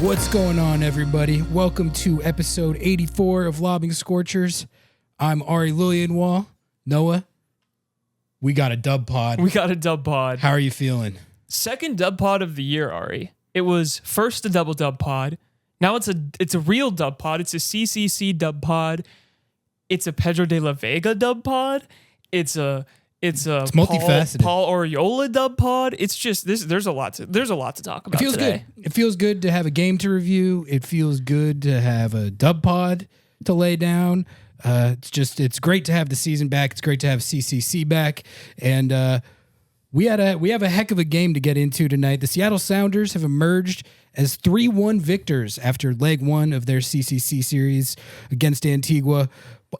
What's going on, everybody? Welcome to episode 84 of Lobbing Scorchers. I'm Ari Lillianwall. Noah, we got a dub pod. How are you feeling? Second dub pod of the year, Ari. It was first a double dub pod. Now it's a real dub pod. It's a CCC dub pod. It's a Pedro De La Vega dub pod. It's multifaceted. Paul Oriola dub pod. It's just this. There's a lot to talk about. It feels today. good. It feels good to have a game to review. It feels good to have a dub pod to lay down. It's great to have the season back. It's great to have CCC back, and we have a heck of a game to get into tonight. The Seattle Sounders have emerged as 3-1 victors after leg one of their CCC series against Antigua.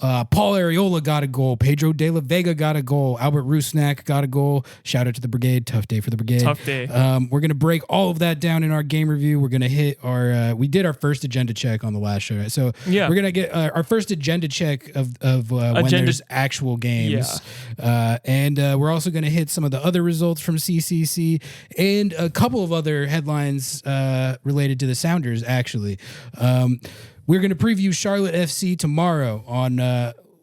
Paul Ariola got a goal. Pedro De La Vega got a goal. Albert Rusnak got a goal. Shout out to the Brigade. Tough day for the Brigade. Tough day. We're going to break all of that down in our game review. We're going to hit our... we did our first agenda check on the last show, right? So we're going to get our first agenda check of when there's actual games. Yeah. And we're also going to hit some of the other results from CCC and a couple of other headlines related to the Sounders, actually. We're going to preview Charlotte FC tomorrow on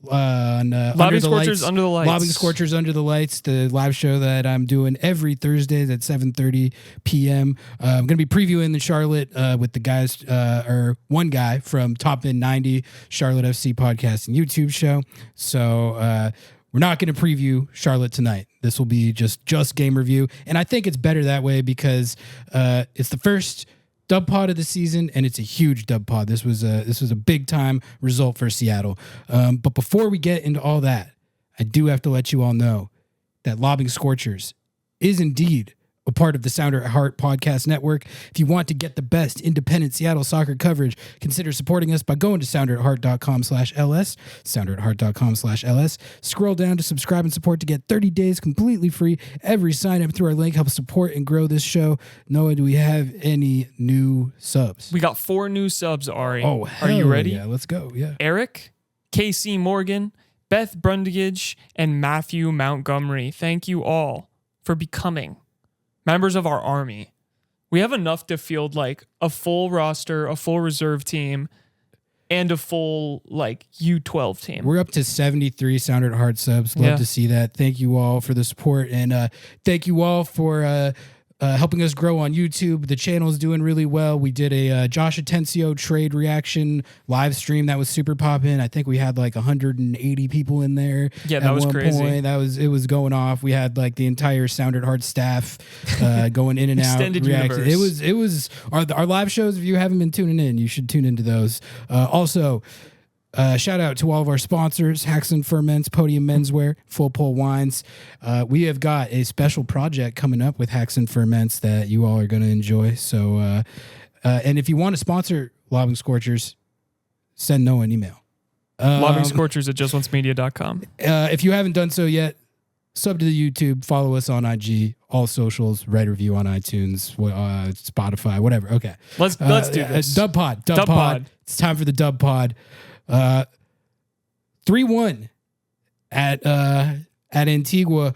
Lobbing Scorchers Under the Lights. Lobbing Scorchers Under the Lights, the live show that I'm doing every Thursdays at 7:30 p.m. I'm going to be previewing the Charlotte with the guys, or one guy from Top In 90, Charlotte FC podcast and YouTube show. So we're not going to preview Charlotte tonight. This will be just game review. And I think it's better that way because it's the first dub pod of the season, and it's a huge dub pod. This was a big time result for Seattle. But before we get into all that, I do have to let you all know that Lobbing Scorchers is indeed a part of the Sounder at Heart podcast network. If you want to get the best independent Seattle soccer coverage, consider supporting us by going to sounderatheart.com/ls, sounderatheart.com/ls. Scroll down to subscribe and support to get 30 days completely free. Every sign up through our link helps support and grow this show. Noah, do we have any new subs? We got 4 new subs, Ari. Oh, are you ready? Yeah, let's go. Yeah. Eric, KC Morgan, Beth Brundage, and Matthew Montgomery. Thank you all for becoming members of our army. We have enough to field like a full roster, a full reserve team, and a full like U12 team. We're up to 73 Sounder at Heart subs. Love to see that. Thank you all for the support, and thank you all for helping us grow on YouTube. The channel is doing really well. We did a Josh Atencio trade reaction live stream that was super poppin'. I think we had like 180 people in there. Yeah, that was crazy. Point. It was going off. We had like the entire Sounder at Heart staff going in and out. Extended universe. It was our live shows. If you haven't been tuning in, you should tune into those. Also, shout out to all of our sponsors, Haxon Ferments, Podium Menswear, Full Pull Wines. We have got a special project coming up with Haxon Ferments that you all are going to enjoy. So, and if you want to sponsor Lobbing Scorchers, send Noah an email. LobbingScorchers@justoncemedia.com. If you haven't done so yet, sub to the YouTube, follow us on IG, all socials, write a review on iTunes, Spotify, whatever. Okay. Let's do this. Dub pod. It's time for the dub pod. 3-1 at Antigua.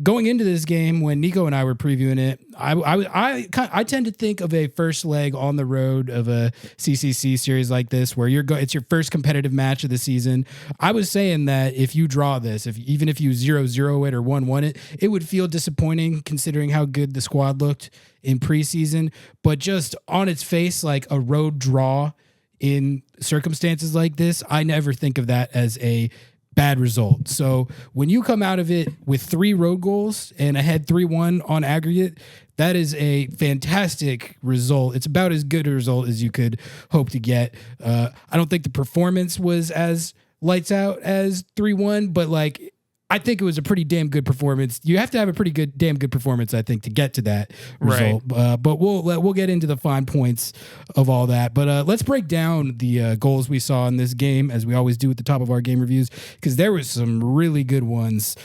Going into this game, when Nico and I were previewing it, I tend to think of a first leg on the road of a CCC series like this, where it's your first competitive match of the season. I was saying that if you draw this, even if you 0-0 it or 1-1 it would feel disappointing considering how good the squad looked in preseason. But just on its face, like a road draw in circumstances like this, I never think of that as a bad result. So when you come out of it with 3 road goals and ahead 3-1 on aggregate, that is a fantastic result. It's about as good a result as you could hope to get. I don't think the performance was as lights out as 3-1, but like I think it was a pretty damn good performance. You have to have a damn good performance, I think, to get to that result. Right. But we'll get into the fine points of all that. But let's break down the goals we saw in this game, as we always do at the top of our game reviews, because there was some really good ones.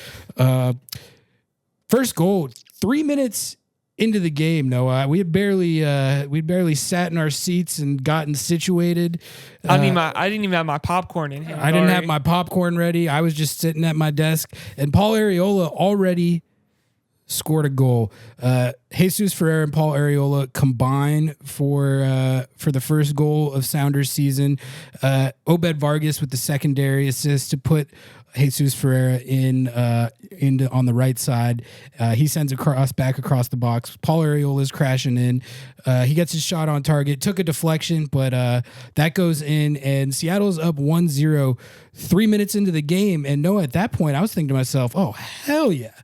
First goal, 3 minutes into the game, Noah. We had barely sat in our seats and gotten situated. I didn't even have my popcorn in hand. I didn't have my popcorn ready. I was just sitting at my desk, and Paul Ariola already scored a goal. Jesus Ferreira and Paul Arriola combine for the first goal of Sounders season. Obed Vargas with the secondary assist to put Jesus Ferreira in on the right side. He sends a cross back across the box. Paul Arriola is crashing in. He gets his shot on target. Took a deflection, but that goes in, and Seattle's up 1-0 3 minutes into the game. And no, at that point, I was thinking to myself, oh, hell yeah.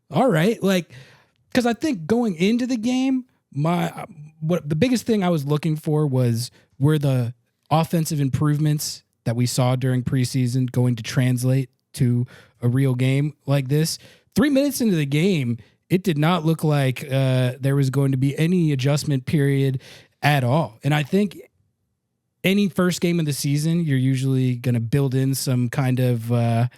All right. Like, because I think going into the game, the biggest thing I was looking for were the offensive improvements that we saw during preseason going to translate to a real game like this. 3 minutes into the game, it did not look like there was going to be any adjustment period at all. And I think any first game of the season, you're usually going to build in some kind of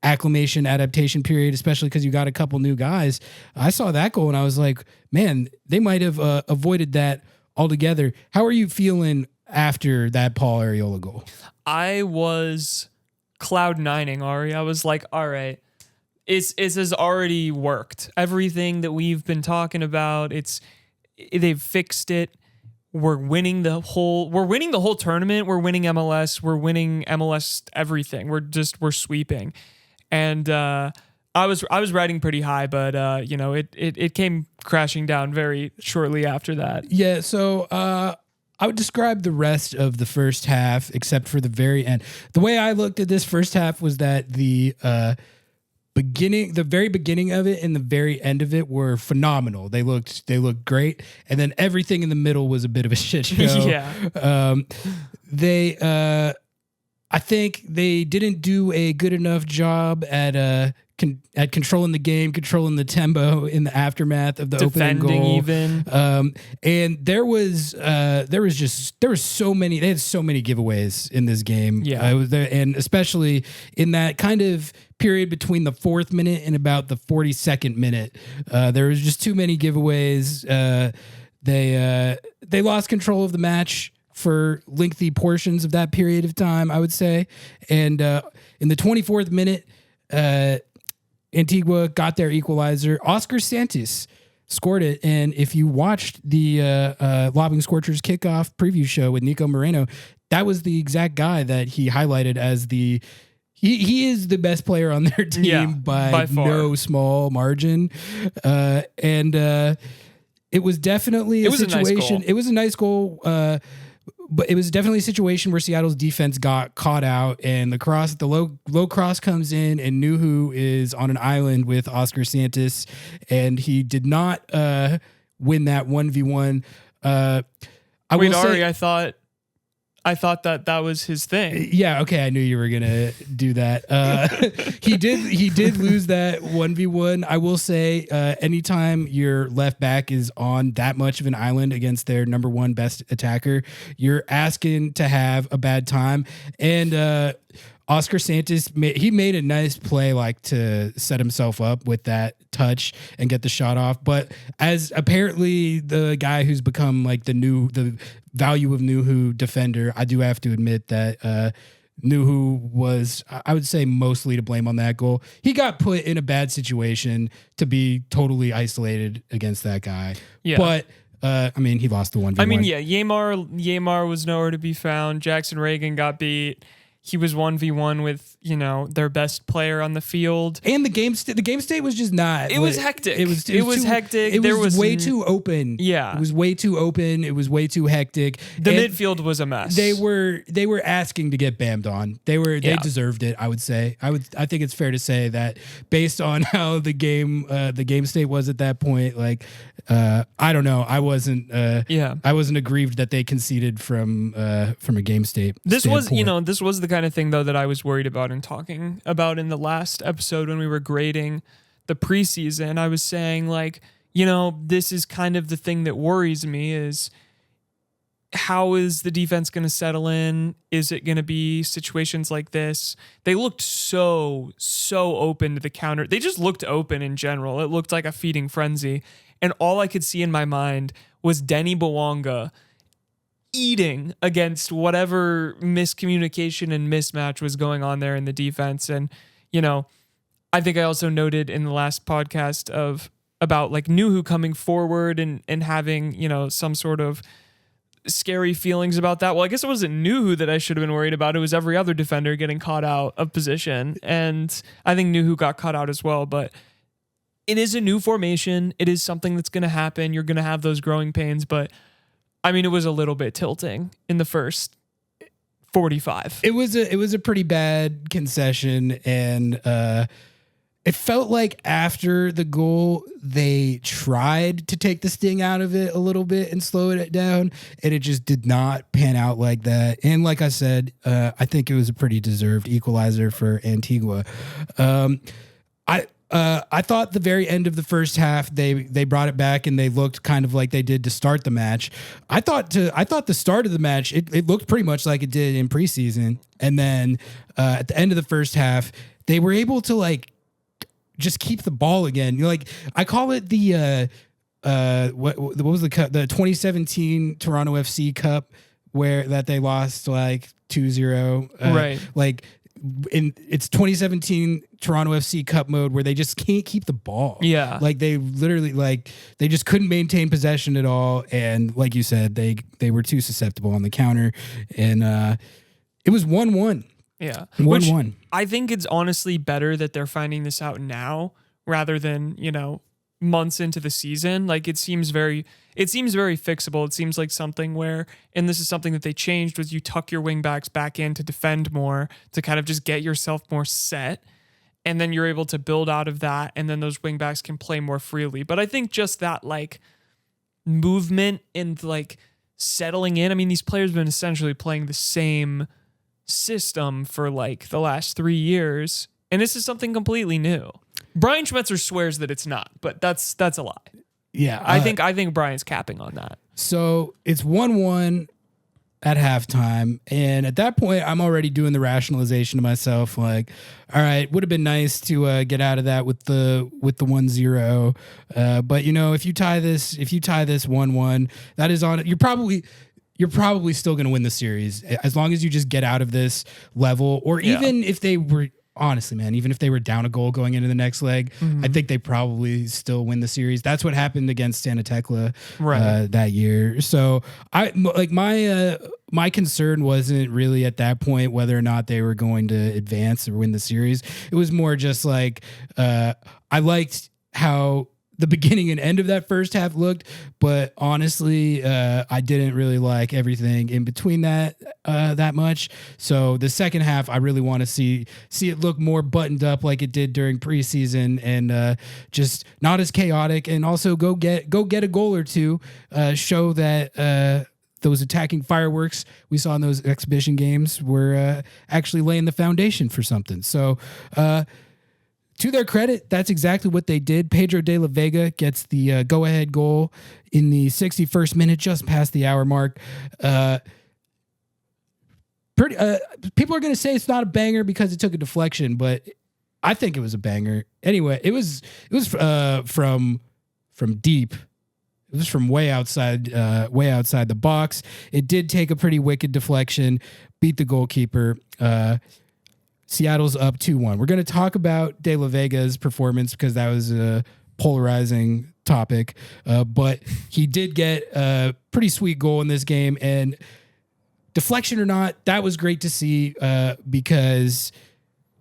acclimation adaptation period, especially because you got a couple new guys. I saw that goal and I was like, man, they might have avoided that altogether. How are you feeling after that Paul Arriola goal? I was cloud nining, Ari. I was like, all right, it has already worked. Everything that we've been talking about, they've fixed it. We're winning the whole tournament. We're winning MLS. We're winning MLS everything. We're sweeping. And I was riding pretty high, but it came crashing down very shortly after that. Yeah, so I would describe the rest of the first half, except for the very end. The way I looked at this first half was that the very beginning of it and the very end of it were phenomenal. They looked great, and then everything in the middle was a bit of a shit show. Yeah. I think they didn't do a good enough job at controlling the game, controlling the tempo in the aftermath of the opening goal. Even. And there were so many. They had so many giveaways in this game. Yeah, and especially in that kind of period between the 4th minute and about the 42nd minute, there was just too many giveaways. They lost control of the match for lengthy portions of that period of time, I would say. And in the 24th minute, Antigua got their equalizer. Oscar Santos scored it. And if you watched the Lobbing Scorchers kickoff preview show with Nico Moreno, that was the exact guy that he highlighted as he is the best player on their team by no small margin. And it was definitely a situation. It was a nice goal. But it was definitely a situation where Seattle's defense got caught out, and the low cross comes in, and Nuhu is on an island with Oscar Santos, and he did not win that 1v1. Ari, I thought that was his thing. Yeah, okay, I knew you were gonna do that. He did lose that 1v1. I will say, anytime your left back is on that much of an island against their number one best attacker, you're asking to have a bad time. And Oscar Santos made a nice play, like to set himself up with that touch and get the shot off. But as apparently the guy who's become like the value of Nuhu defender, I do have to admit that Nuhu was, I would say, mostly to blame on that goal. He got put in a bad situation to be totally isolated against that guy. Yeah. But he lost the 1v1. I mean, yeah, Yamar was nowhere to be found. Jackson Reagan got beat. He was 1v1 with, their best player on the field. And the game state was just not. It was hectic. It was hectic. It was way too open. Yeah. It was way too open. It was way too hectic. The midfield was a mess. They were asking to get bammed on. They deserved it, I would say. I think it's fair to say that based on how the game state was at that point, like I don't know. I wasn't aggrieved that they conceded from a game state. This was the kind of thing though that I was worried about and talking about in the last episode when we were grading the preseason. I was saying, like, this is kind of the thing that worries me is how is the defense going to settle in? Is it going to be situations like this? They looked so open to the counter. They just looked open in general. It looked like a feeding frenzy. And all I could see in my mind was Denny Bawanga eating against whatever miscommunication and mismatch was going on there in the defense. And, I think I also noted in the last podcast of about like Nuhu coming forward and having, you know, some sort of scary feelings about that. Well, I guess it wasn't Nuhu that I should have been worried about. It was every other defender getting caught out of position. And I think Nuhu got caught out as well. But it is a new formation. It is something that's going to happen. You're going to have those growing pains. But I mean, it was a little bit tilting in the first 45. It was a pretty bad concession, and it felt like after the goal they tried to take the sting out of it a little bit and slow it down, and it just did not pan out like that. And like I said, I think it was a pretty deserved equalizer for Antigua. I thought the very end of the first half they brought it back and they looked kind of like they did to start the match. I thought the start of the match it looked pretty much like it did in preseason, and then at the end of the first half they were able to like just keep the ball again. You're like, I call it the what was the cup? The 2017 Toronto FC Cup where that they lost like 2-0. Right. Like it's 2017 Toronto FC Cup mode where they just can't keep the ball. Yeah. Like they literally they just couldn't maintain possession at all. And like you said, they were too susceptible on the counter, and it was 1-1. Yeah. 1-1. I think it's honestly better that they're finding this out now rather than, you know, months into the season. Like it seems very fixable. It seems like something where, and this is something that they changed, was you tuck your wingbacks back in to defend more, to kind of just get yourself more set. And then you're able to build out of that. And then those wingbacks can play more freely. But I think just that like movement and like settling in. I mean, these players have been essentially playing the same system for like the last 3 years. And this is something completely new. Brian Schmetzer swears that it's not, but that's a lie. Yeah. I think Brian's capping on that. So it's 1-1 at halftime. And at that point, I'm already doing the rationalization to myself. Like, all right, would have been nice to get out of that with the 1-0. But you know, if you tie this 1-1, that is on it. You're probably still going to win the series as long as you just get out of this level, or even if they were, honestly, man, even if they were down a goal going into the next leg, I think they probably still win the series. That's what happened against Santa Tecla that year. So my concern wasn't really at that point whether or not they were going to advance or win the series. It was more just like I liked how the beginning and end of that first half looked, but honestly, I didn't really like everything in between that much. So the second half, I really want to see it look more buttoned up like it did during preseason, and just not as chaotic, and also go get a goal or two, show that those attacking fireworks we saw in those exhibition games were actually laying the foundation for something. So, to their credit, that's exactly what they did. Pedro De La Vega gets the go-ahead goal in the 61st minute, just past the hour mark. People are going to say it's not a banger because it took a deflection, but I think it was a banger. Anyway, it was from deep. It was from way outside the box. It did take a pretty wicked deflection, beat the goalkeeper. Seattle's up 2-1. We're going to talk about De La Vega's performance because that was a polarizing topic, but he did get a pretty sweet goal in this game, and deflection or not, that was great to see because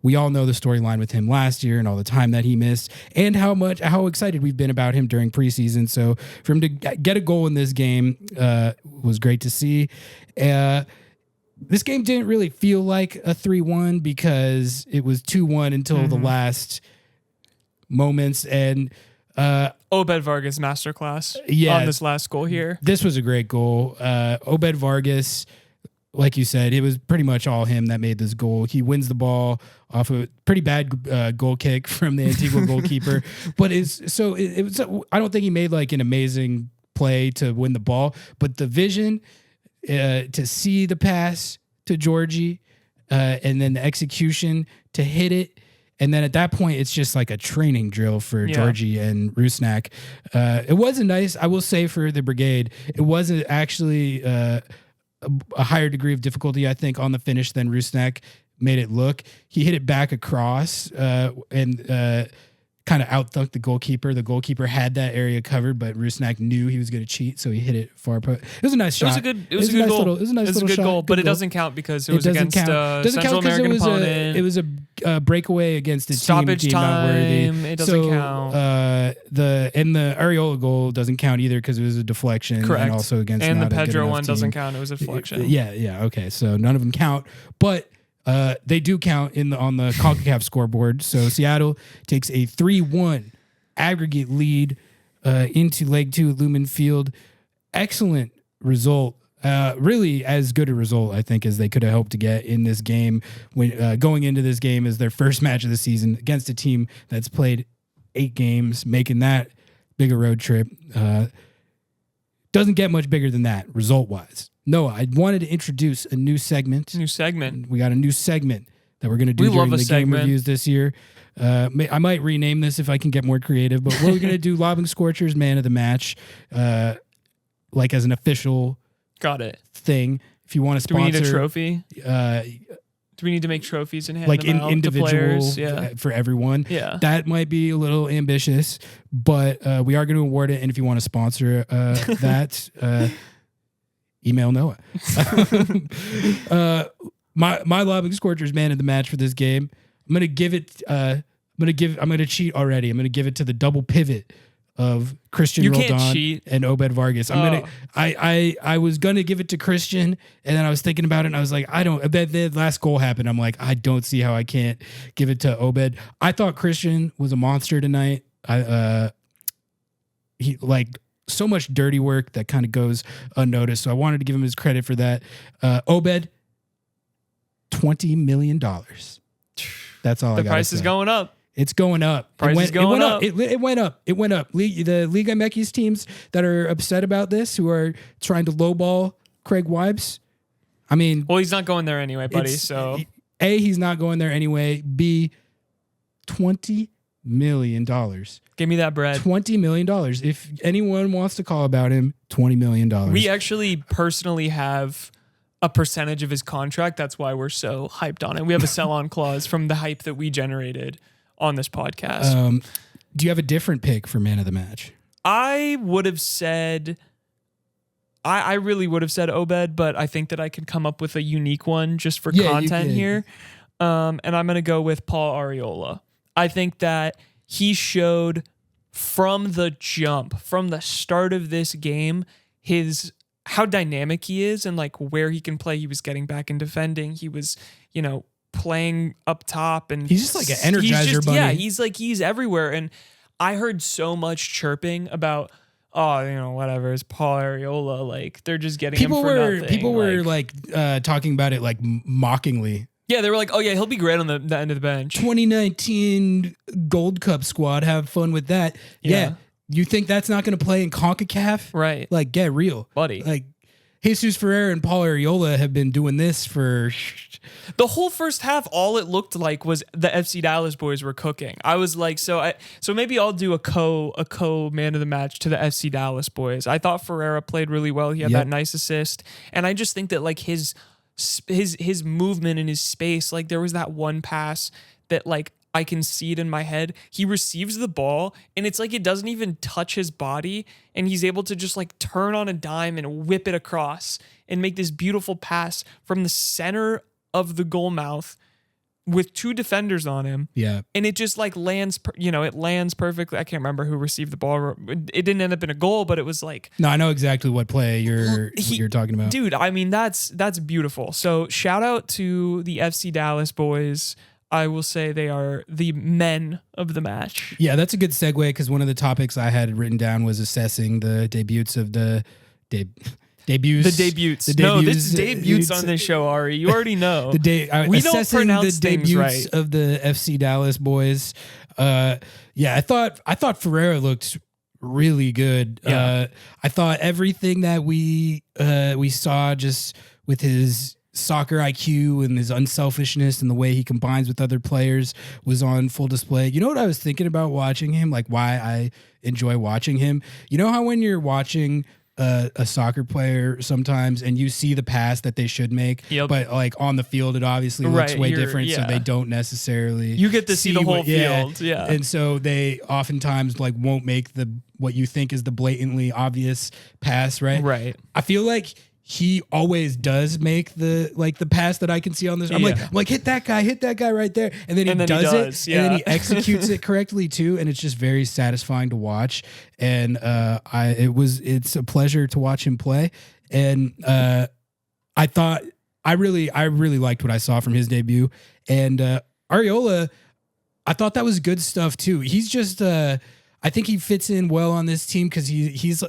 we all know the storyline with him last year and all the time that he missed, and how excited we've been about him during preseason. So for him to get a goal in this game was great to see. This game didn't really feel like a 3-1 because it was 2-1 until the last moments. And Obed Vargas masterclass on this last goal here. This was a great goal. Obed Vargas, like you said, it was pretty much all him that made this goal. He wins the ball off a pretty bad goal kick from the Antigua goalkeeper. But it was. I don't think he made like an amazing play to win the ball, but the vision to see the pass to Georgie, and then the execution to hit it. And then at that point, it's just like a training drill for Georgie and Rusnak. It wasn't nice, I will say, for the Brigade. It wasn't actually a higher degree of difficulty, I think, on the finish than Rusnak made it look. He hit it back across and kind of outthunk the goalkeeper. The goalkeeper had that area covered, but Rusnak knew he was going to cheat, so he hit it far. It was a nice shot. It was a good goal. It was a nice little shot. Goal, but it doesn't count because it was against a Central American opponent. It was a breakaway against a stoppage team time. Not worthy. It doesn't count. The Areola goal doesn't count either because it was a deflection. Correct. And also against and not the a good Pedro enough one team. doesn't count. It was a deflection. Yeah. Okay, so none of them count, but. They do count on the Concacaf scoreboard. So Seattle takes a 3-1 aggregate lead into Leg 2 at Lumen Field. Excellent result. Really as good a result, I think, as they could have hoped to get in this game. When going into this game as their first match of the season against a team that's played 8 games, making that big a road trip. Doesn't get much bigger than that, result-wise. Noah, I wanted to introduce a new segment. We got a new segment that we're going to do during the game reviews this year. I might rename this if I can get more creative, but we're going to do Lobbing Scorchers Man of the Match, like as an official thing. If you want to sponsor. Do we need a trophy? Do we need to make trophies and hand like them out individual to players? for everyone? Yeah. That might be a little ambitious, but we are going to award it. And if you want to sponsor that, email Noah. My Lobbing Scorchers Man of the Match for this game. I'm gonna give it. I'm gonna cheat already. I'm gonna give it to the double pivot of Christian Roldan and Obed Vargas. I was gonna give it to Christian, and then I was thinking about it, and I was like, the last goal happened. I'm like, I don't see how I can't give it to Obed. I thought Christian was a monster tonight. He like so much dirty work that kind of goes unnoticed. So I wanted to give him his credit for that. Obed, $20 million. That's all I got. The price is going up. It's going up. Price is going up. It went up. It went up. The Liga MX teams that are upset about this, who are trying to lowball Craig Waibel. I mean, well, he's not going there anyway, buddy. So A, he's not going there anyway. B, $20 million. Give me that bread. $20 million. If anyone wants to call about him, $20 million. We actually personally have a percentage of his contract. That's why we're so hyped on it. We have a sell-on clause from the hype that we generated on this podcast. Do you have a different pick for Man of the Match? I would have said, I really would have said Obed, but I think that I could come up with a unique one just for content here. And I'm going to go with Paul Arriola. I think that he showed from the jump, from the start of this game, how dynamic he is and like where he can play. He was getting back and defending. He was, playing up top, and he's just like an energizer bunny. Yeah, he's everywhere. And I heard so much chirping about, whatever, it's Paul Arriola. Like they're just getting him for nothing. People were talking about it like mockingly. Yeah, they were like, oh yeah, he'll be great on the end of the bench. 2019 Gold Cup squad, have fun with that. Yeah. You think that's not going to play in CONCACAF? Right. Like, get real. Buddy. Like, Jesus Ferreira and Paul Arriola have been doing this for... The whole first half, all it looked like was the FC Dallas boys were cooking. I was like, so maybe I'll do a co man of the match to the FC Dallas boys. I thought Ferreira played really well. He had that nice assist. And I just think that like his movement in his space, like there was that one pass that like I can see it in my head. He receives the ball and it's like it doesn't even touch his body, and he's able to just like turn on a dime and whip it across and make this beautiful pass from the center of the goal mouth with 2 defenders on him. Yeah. And it just like lands, it lands perfectly. I can't remember who received the ball. It didn't end up in a goal, but it was like... No, I know exactly what play you're talking about. Dude, I mean, that's beautiful. So shout out to the FC Dallas boys. I will say they are the men of the match. Yeah, that's a good segue because one of the topics I had written down was assessing the debuts of the... Debuts. No, this is debuts on this show, Ari. You already know. We don't pronounce things right. Of the FC Dallas boys. I thought Ferreira looked really good. Yeah. I thought everything that we saw just with his soccer IQ and his unselfishness and the way he combines with other players was on full display. You know what I was thinking about watching him? Like why I enjoy watching him? You know how when you're watching a soccer player sometimes, and you see the pass that they should make, but like on the field, it obviously looks way different. So they don't necessarily. You get to see the whole field, and so they oftentimes like won't make what you think is the blatantly obvious pass, right? Right. I feel like he always does make the pass that I can see on this. I'm like, hit that guy right there. And then he does it. Yeah. And then he executes it correctly too. And it's just very satisfying to watch. And it's a pleasure to watch him play. And I really liked what I saw from his debut. And Areola, I thought that was good stuff too. He's just I think he fits in well on this team because he's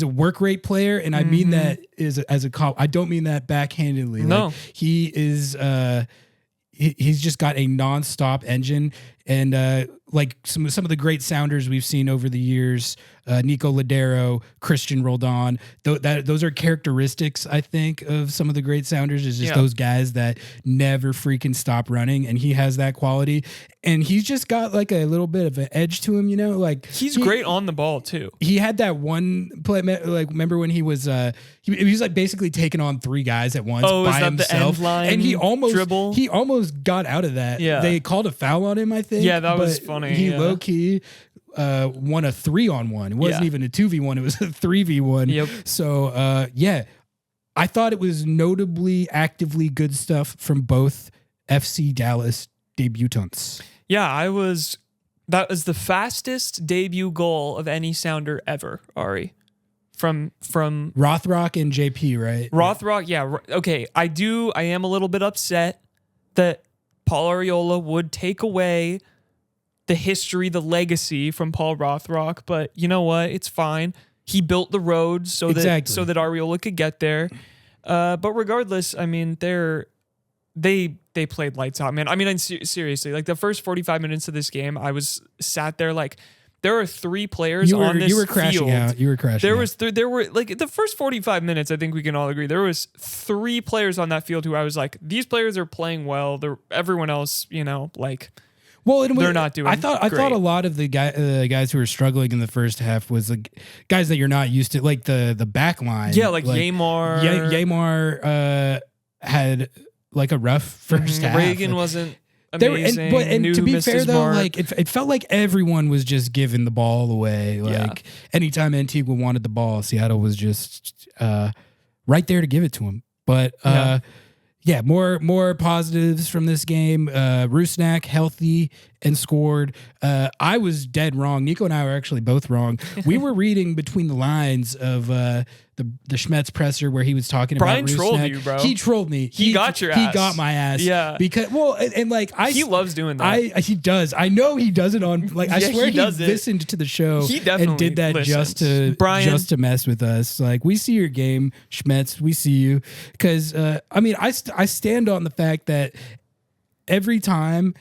a work rate player, and I mean that as a cop. I don't mean that backhandedly. No, like, he is. He's just got a nonstop engine, and like some of the great sounders we've seen over the years, Nico Lodeiro, Christian Roldan. Those are characteristics, I think, of some of the great sounders. Is just those guys that never freaking stop running, and he has that quality. And he's just got like a little bit of an edge to him, Like he's great on the ball too. He had that one play. Like remember when he was he was like basically taking on three guys at once by himself, the end line and he almost got out of that. Yeah, they called a foul on him, I think. Yeah, that was funny. He low key won a 3-on-1. It wasn't even a 2v1. It was a 3v1. Yep. So I thought it was notably actively good stuff from both FC Dallas debutants. Yeah, that was the fastest debut goal of any sounder ever, Ari. From Rothrock and JP, right? Rothrock, yeah. Okay, I am a little bit upset that Paul Areola would take away the history, the legacy from Paul Rothrock, but you know what? It's fine. He built the roads so that Areola could get there. But regardless, I mean, they played lights out, man. I mean, seriously, like the first 45 minutes of this game, I was sat there like, there are three players on this field. You were crashing out. There were like the first 45 minutes, I think we can all agree, there was three players on that field who I was like, these players are playing well. Everyone else, like... Well, they're not doing. I thought a lot of the guys who were struggling in the first half was the guys that you're not used to, like the back line. Yeah, like Yamar. Yamar had like a rough first half. Reagan wasn't amazing. And to be fair though, like it felt like everyone was just giving the ball away. Like anytime Antigua wanted the ball, Seattle was just right there to give it to him. But yeah, more positives from this game. Rusnak healthy and scored. I was dead wrong. Nico and I were actually both wrong. We were reading between the lines of the Schmetz presser where he was talking Brian about Rusnak. Trolled you, bro. He trolled me. He got your ass. He got my ass. Yeah. Because he loves doing that. He does. I know he does it on I swear he listened to the show and did that just to mess with us. Like, we see your game, Schmetz. We see you. Because I stand on the fact that every time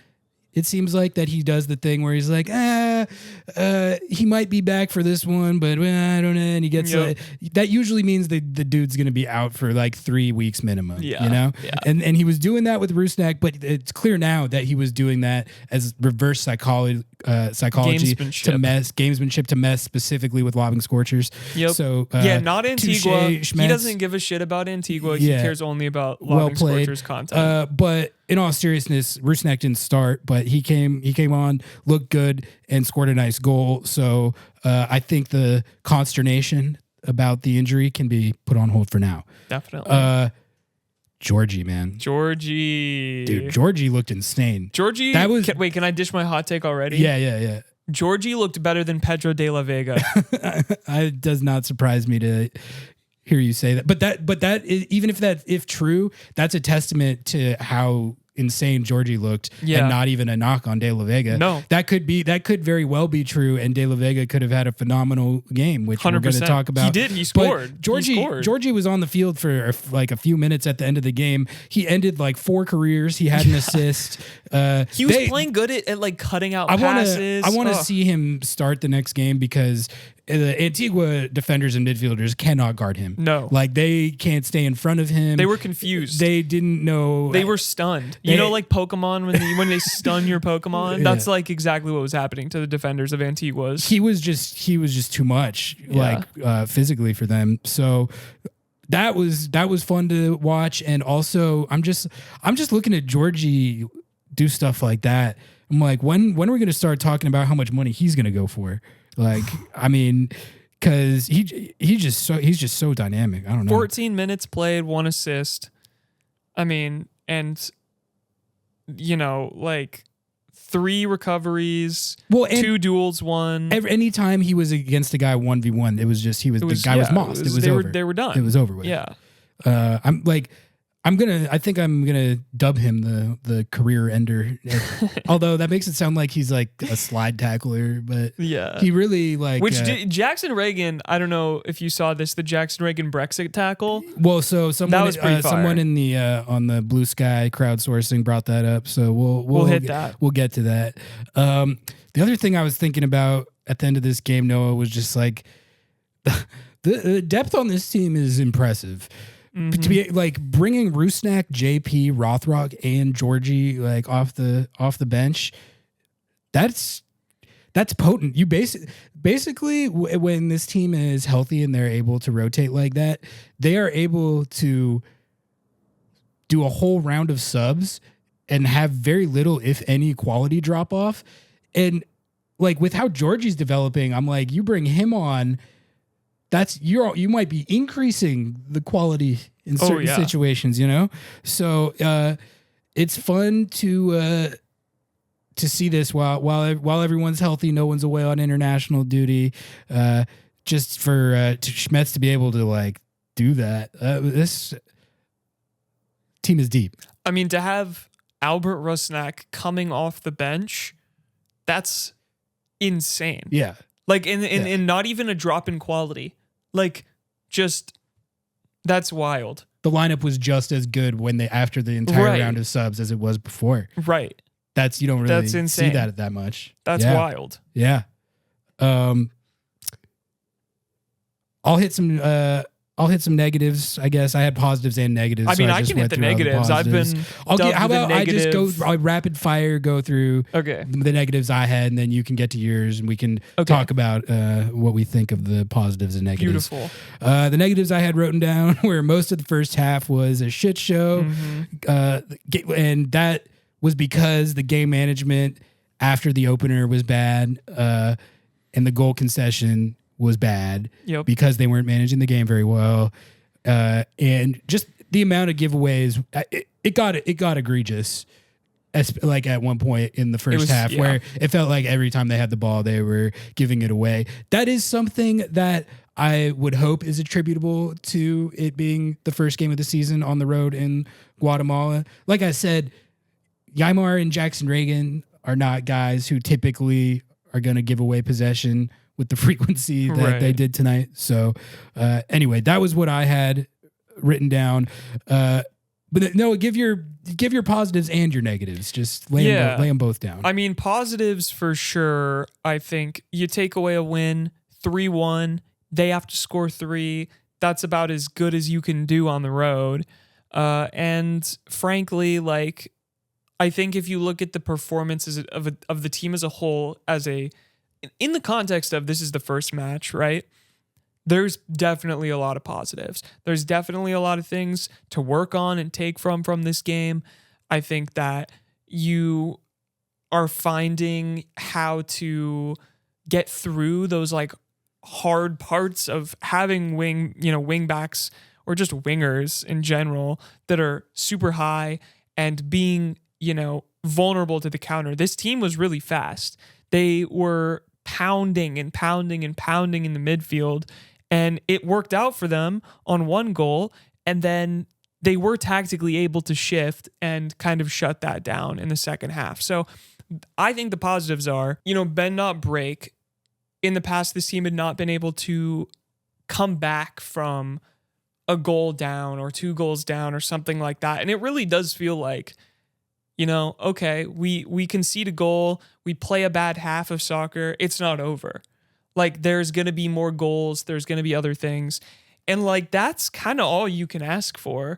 it seems like that he does the thing where he's like, he might be back for this one, but I don't know. And he gets that usually means the dude's going to be out for like 3 weeks minimum, Yeah. And he was doing that with Rusnak, but it's clear now that he was doing that as reverse psychology gamesmanship to mess specifically with Lobbing Scorchers. Yep. So not Antigua. He doesn't give a shit about Antigua. He cares only about Lobbing Scorchers content. But in all seriousness, Rusnak didn't start, but he came on, looked good, and scored a nice goal. So I think the consternation about the injury can be put on hold for now. Definitely. Georgie, man. Dude, Georgie looked insane. Wait, can I dish my hot take already? Yeah. Georgie looked better than Pedro De La Vega. It does not surprise me to hear you say that. But that is, even if true, that's a testament to how insane Georgie looked, and not even a knock on De La Vega. No, that could very well be true, and De La Vega could have had a phenomenal game, which 100%. We're going to talk about. He did. He scored. Georgie was on the field for like a few minutes at the end of the game. He ended like 4 careers. He had an assist. He was playing good at like cutting out passes. I want to see him start the next game because the Antigua defenders and midfielders cannot guard him. No. Like they can't stay in front of him. They were confused. They didn't know. They were stunned. You know, like Pokemon when they stun your Pokemon. That's like exactly what was happening to the defenders of Antigua's. He was just too much, like physically for them. So that was fun to watch. And also, I'm just looking at Georgie do stuff like that. I'm like, when are we going to start talking about how much money he's going to go for? Like, I mean, because he's just so dynamic. I don't know. 14 minutes played, 1 assist. I mean, and you know, like 3 recoveries, well, 2 duels won. Anytime he was against a guy 1v1, the guy was mossed. It was over. They were done. It was over with. Yeah. I think I'm gonna dub him the career ender. Although that makes it sound like he's like a slide tackler, but yeah, he really like. Jackson Reagan? I don't know if you saw this, the Jackson Reagan Brexit tackle. Well, so someone that was pretty fire. Someone in the on the Blue Sky crowdsourcing brought that up, so we'll hit that. We'll get to that. The other thing I was thinking about at the end of this game, Noah, was just like the depth on this team is impressive. Mm-hmm. To be like bringing Rusnak, JP, Rothrock, and Georgie like off the bench, that's potent. You basically when this team is healthy and they're able to rotate like that, they are able to do a whole round of subs and have very little, if any, quality drop off. And like with how Georgie's developing, I'm like, you bring him on. You might be increasing the quality in certain situations, you know? So it's fun to see this while everyone's healthy, no one's away on international duty. Just for Schmetz to be able to like do that. This team is deep. I mean, to have Albert Rusnak coming off the bench, that's insane. Yeah. Like in not even a drop in quality. Like, just that's wild. The lineup was just as good after the entire round of subs as it was before. Right. You don't really see that much. That's wild. Yeah. I'll hit some negatives. I guess I had positives and negatives. I mean, I can hit the negatives. I've been. How about I just go rapid fire, go through the negatives I had, and then you can get to yours, and we can talk about what we think of the positives and negatives. Beautiful. The negatives I had written down where most of the first half was a shit show, and that was because the game management after the opener was bad, and the goal concession was bad because they weren't managing the game very well, and just the amount of giveaways it got egregious. Like at one point in the first half, where it felt like every time they had the ball, they were giving it away. That is something that I would hope is attributable to it being the first game of the season on the road in Guatemala. Like I said, Ymar and Jackson Reagan are not guys who typically are going to give away possession with the frequency that they did tonight. So anyway, that was what I had written down. But no, give your positives and your negatives. Just lay them both down. I mean, positives for sure. I think you take away a win, 3-1. They have to score 3. That's about as good as you can do on the road. And frankly, like, I think if you look at the performances of the team as a whole, in the context of this is the first match, right? There's definitely a lot of positives. There's definitely a lot of things to work on and take from this game. I think that you are finding how to get through those like hard parts of having wing backs or just wingers in general that are super high and being, vulnerable to the counter. This team was really fast. They were pounding and pounding and pounding in the midfield, and it worked out for them on one goal, and then they were tactically able to shift and kind of shut that down in the second half. So I think the positives are, bend not break. In the past, this team had not been able to come back from a goal down or 2 goals down or something like that, and it really does feel like, okay, we concede a goal, we play a bad half of soccer, it's not over. Like there's going to be more goals. There's going to be other things. And like, that's kind of all you can ask for.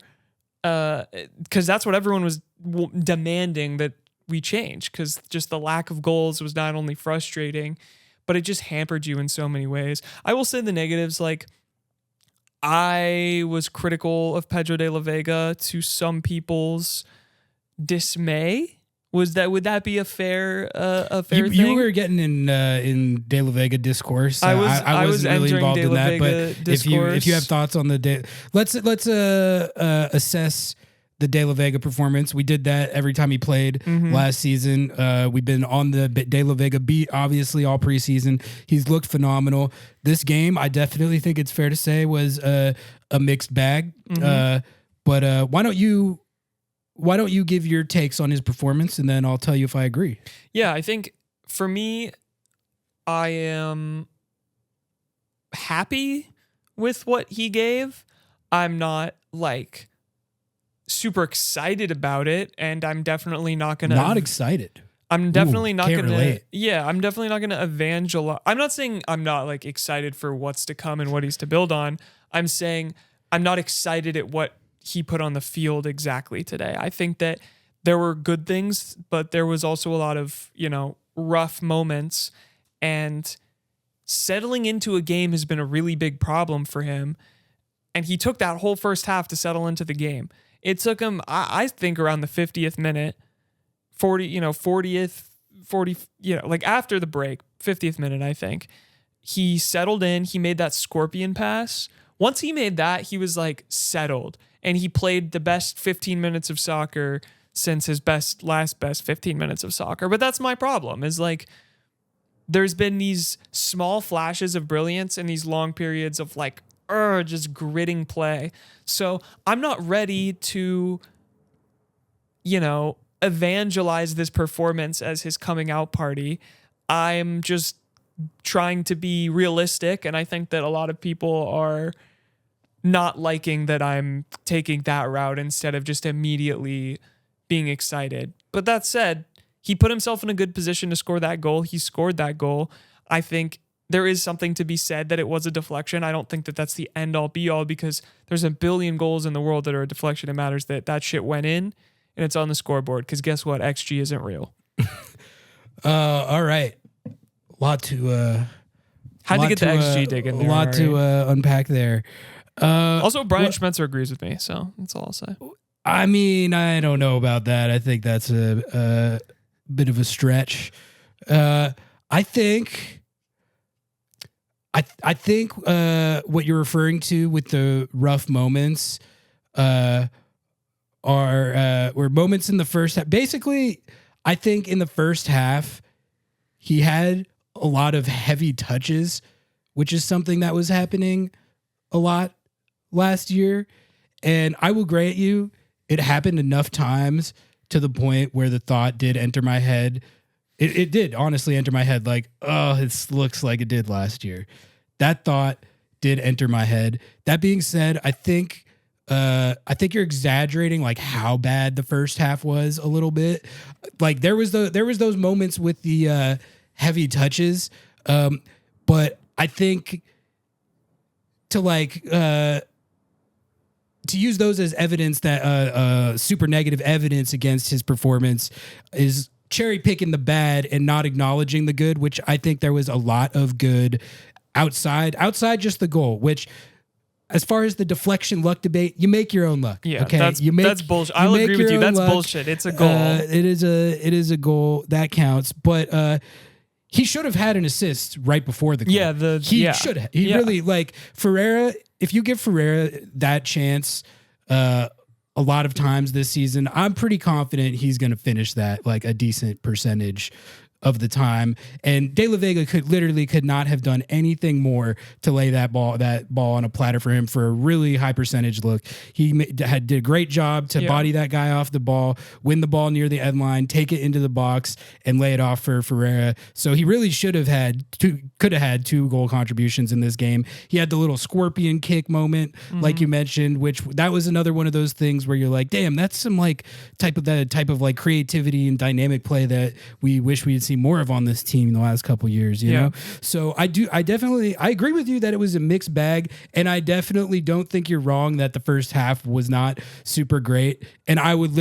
Cause that's what everyone was demanding that we change. Cause just the lack of goals was not only frustrating, but it just hampered you in so many ways. I will say the negatives, like I was critical of Pedro De La Vega to some people's dismay. Would that be a fair thing? You were getting in De La Vega discourse. I wasn't was really involved in that, Vega but discourse. if you have thoughts on the let's assess the De La Vega performance. We did that every time he played last season. We've been on the De La Vega beat, obviously, all preseason. He's looked phenomenal. This game, I definitely think it's fair to say, was a mixed bag. But why don't you give your takes on his performance, and then I'll tell you if I agree. Yeah, I think for me, I am happy with what he gave. I'm not like super excited about it, and I'm definitely not gonna. Not excited. I'm definitely not can't gonna. relate. Yeah, I'm definitely not gonna evangelize. I'm not saying I'm not like excited for what's to come and what he's to build on. I'm saying I'm not excited at what he put on the field exactly today. I think that there were good things, but there was also a lot of, rough moments, and settling into a game has been a really big problem for him. And he took that whole first half to settle into the game. It took him, I think, around the 50th minute, 40th, like after the break, 50th minute, I think. He settled in, he made that scorpion pass. Once he made that, he was like settled. And he played the best 15 minutes of soccer since his last best 15 minutes of soccer. But that's my problem, is like there's been these small flashes of brilliance and these long periods of like just gritting play. So I'm not ready to, evangelize this performance as his coming out party. I'm just trying to be realistic, and I think that a lot of people are not liking that I'm taking that route instead of just immediately being excited. But that said, he put himself in a good position to score that goal. He scored that goal. I think there is something to be said that it was a deflection. I don't think that that's the end all be all, because there's a billion goals in the world that are a deflection. It matters that shit went in and it's on the scoreboard, because guess what? XG isn't real. All right. Lot to had to get the XG dig in there. A lot to unpack there. Also, Brian Schmetzer agrees with me, so that's all I'll say. I mean, I don't know about that. I think that's a bit of a stretch. I think what you're referring to with the rough moments were moments in the first half. Basically, I think in the first half, he had a lot of heavy touches, which is something that was happening a lot last year. And I will grant you, it happened enough times to the point where the thought did enter my head. It did honestly enter my head, like, oh, it looks like it did last year. That thought did enter my head. That being said, I think you're exaggerating like how bad the first half was a little bit. Like there was those moments with the heavy touches, but I think to use those as evidence that super negative evidence against his performance is cherry picking the bad and not acknowledging the good, which I think there was a lot of good outside just the goal, which as far as the deflection luck debate, you make your own luck. Yeah, okay? That's bullshit. I'll agree with you. That's bullshit. It's a goal. It is a goal that counts, but he should have had an assist right before the goal. Yeah, he should have. He really, like, Ferreira, if you give Ferreira that chance a lot of times this season, I'm pretty confident he's going to finish that like a decent percentage of the time. And De La Vega could not have done anything more to lay that ball on a platter for him for a really high percentage look. He did a great job to body that guy off the ball, win the ball near the end line, take it into the box, and lay it off for Ferreira. So he really could have had 2 goal contributions in this game. He had the little scorpion kick moment, like you mentioned, which that was another one of those things where you're like, damn, that's some like type of like creativity and dynamic play that we wish we'd see more of on this team in the last couple years, you know? So I agree with you that it was a mixed bag, and I definitely don't think you're wrong that the first half was not super great. And I would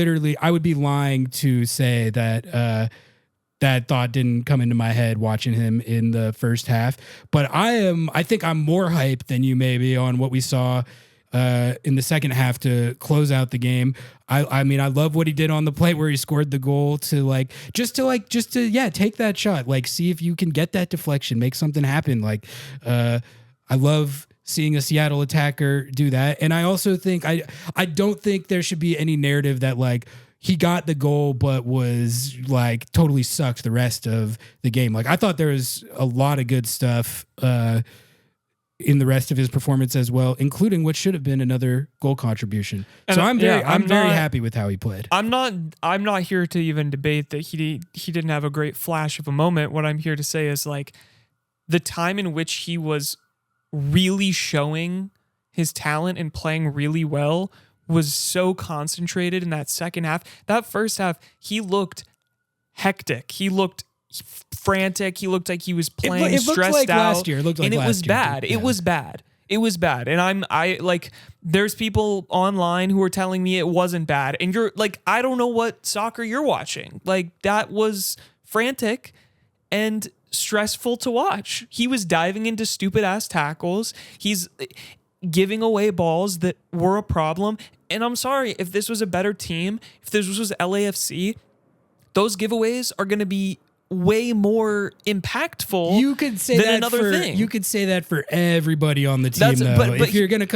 be lying to say that that thought didn't come into my head watching him in the first half. But I think I'm more hyped than you maybe on what we saw in the second half to close out the game. I mean, I love what he did on the play where he scored the goal to take that shot, like see if you can get that deflection, make something happen. Like, I love seeing a Seattle attacker do that. And I also think, I don't think there should be any narrative that like, he got the goal, but was like totally sucked the rest of the game. Like I thought there was a lot of good stuff in the rest of his performance as well, including what should have been another goal contribution. So I'm very happy with how he played. I'm not here to even debate that he didn't have a great flash of a moment. What I'm here to say is like the time in which he was really showing his talent and playing really well was so concentrated in that second half. That first half, he looked hectic. He looked frantic. He looked like he was playing stressed like out. Last year. It looked like and last it was year. bad. Yeah. It was bad. It was bad. And there's people online who are telling me it wasn't bad. And you're like, I don't know what soccer you're watching. Like that was frantic and stressful to watch. He was diving into stupid ass tackles. He's giving away balls that were a problem. And I'm sorry, if this was a better team, if this was LAFC, those giveaways are going to be way more impactful. You could say than that another thing. You could say that for everybody on the team, though. But if you're gonna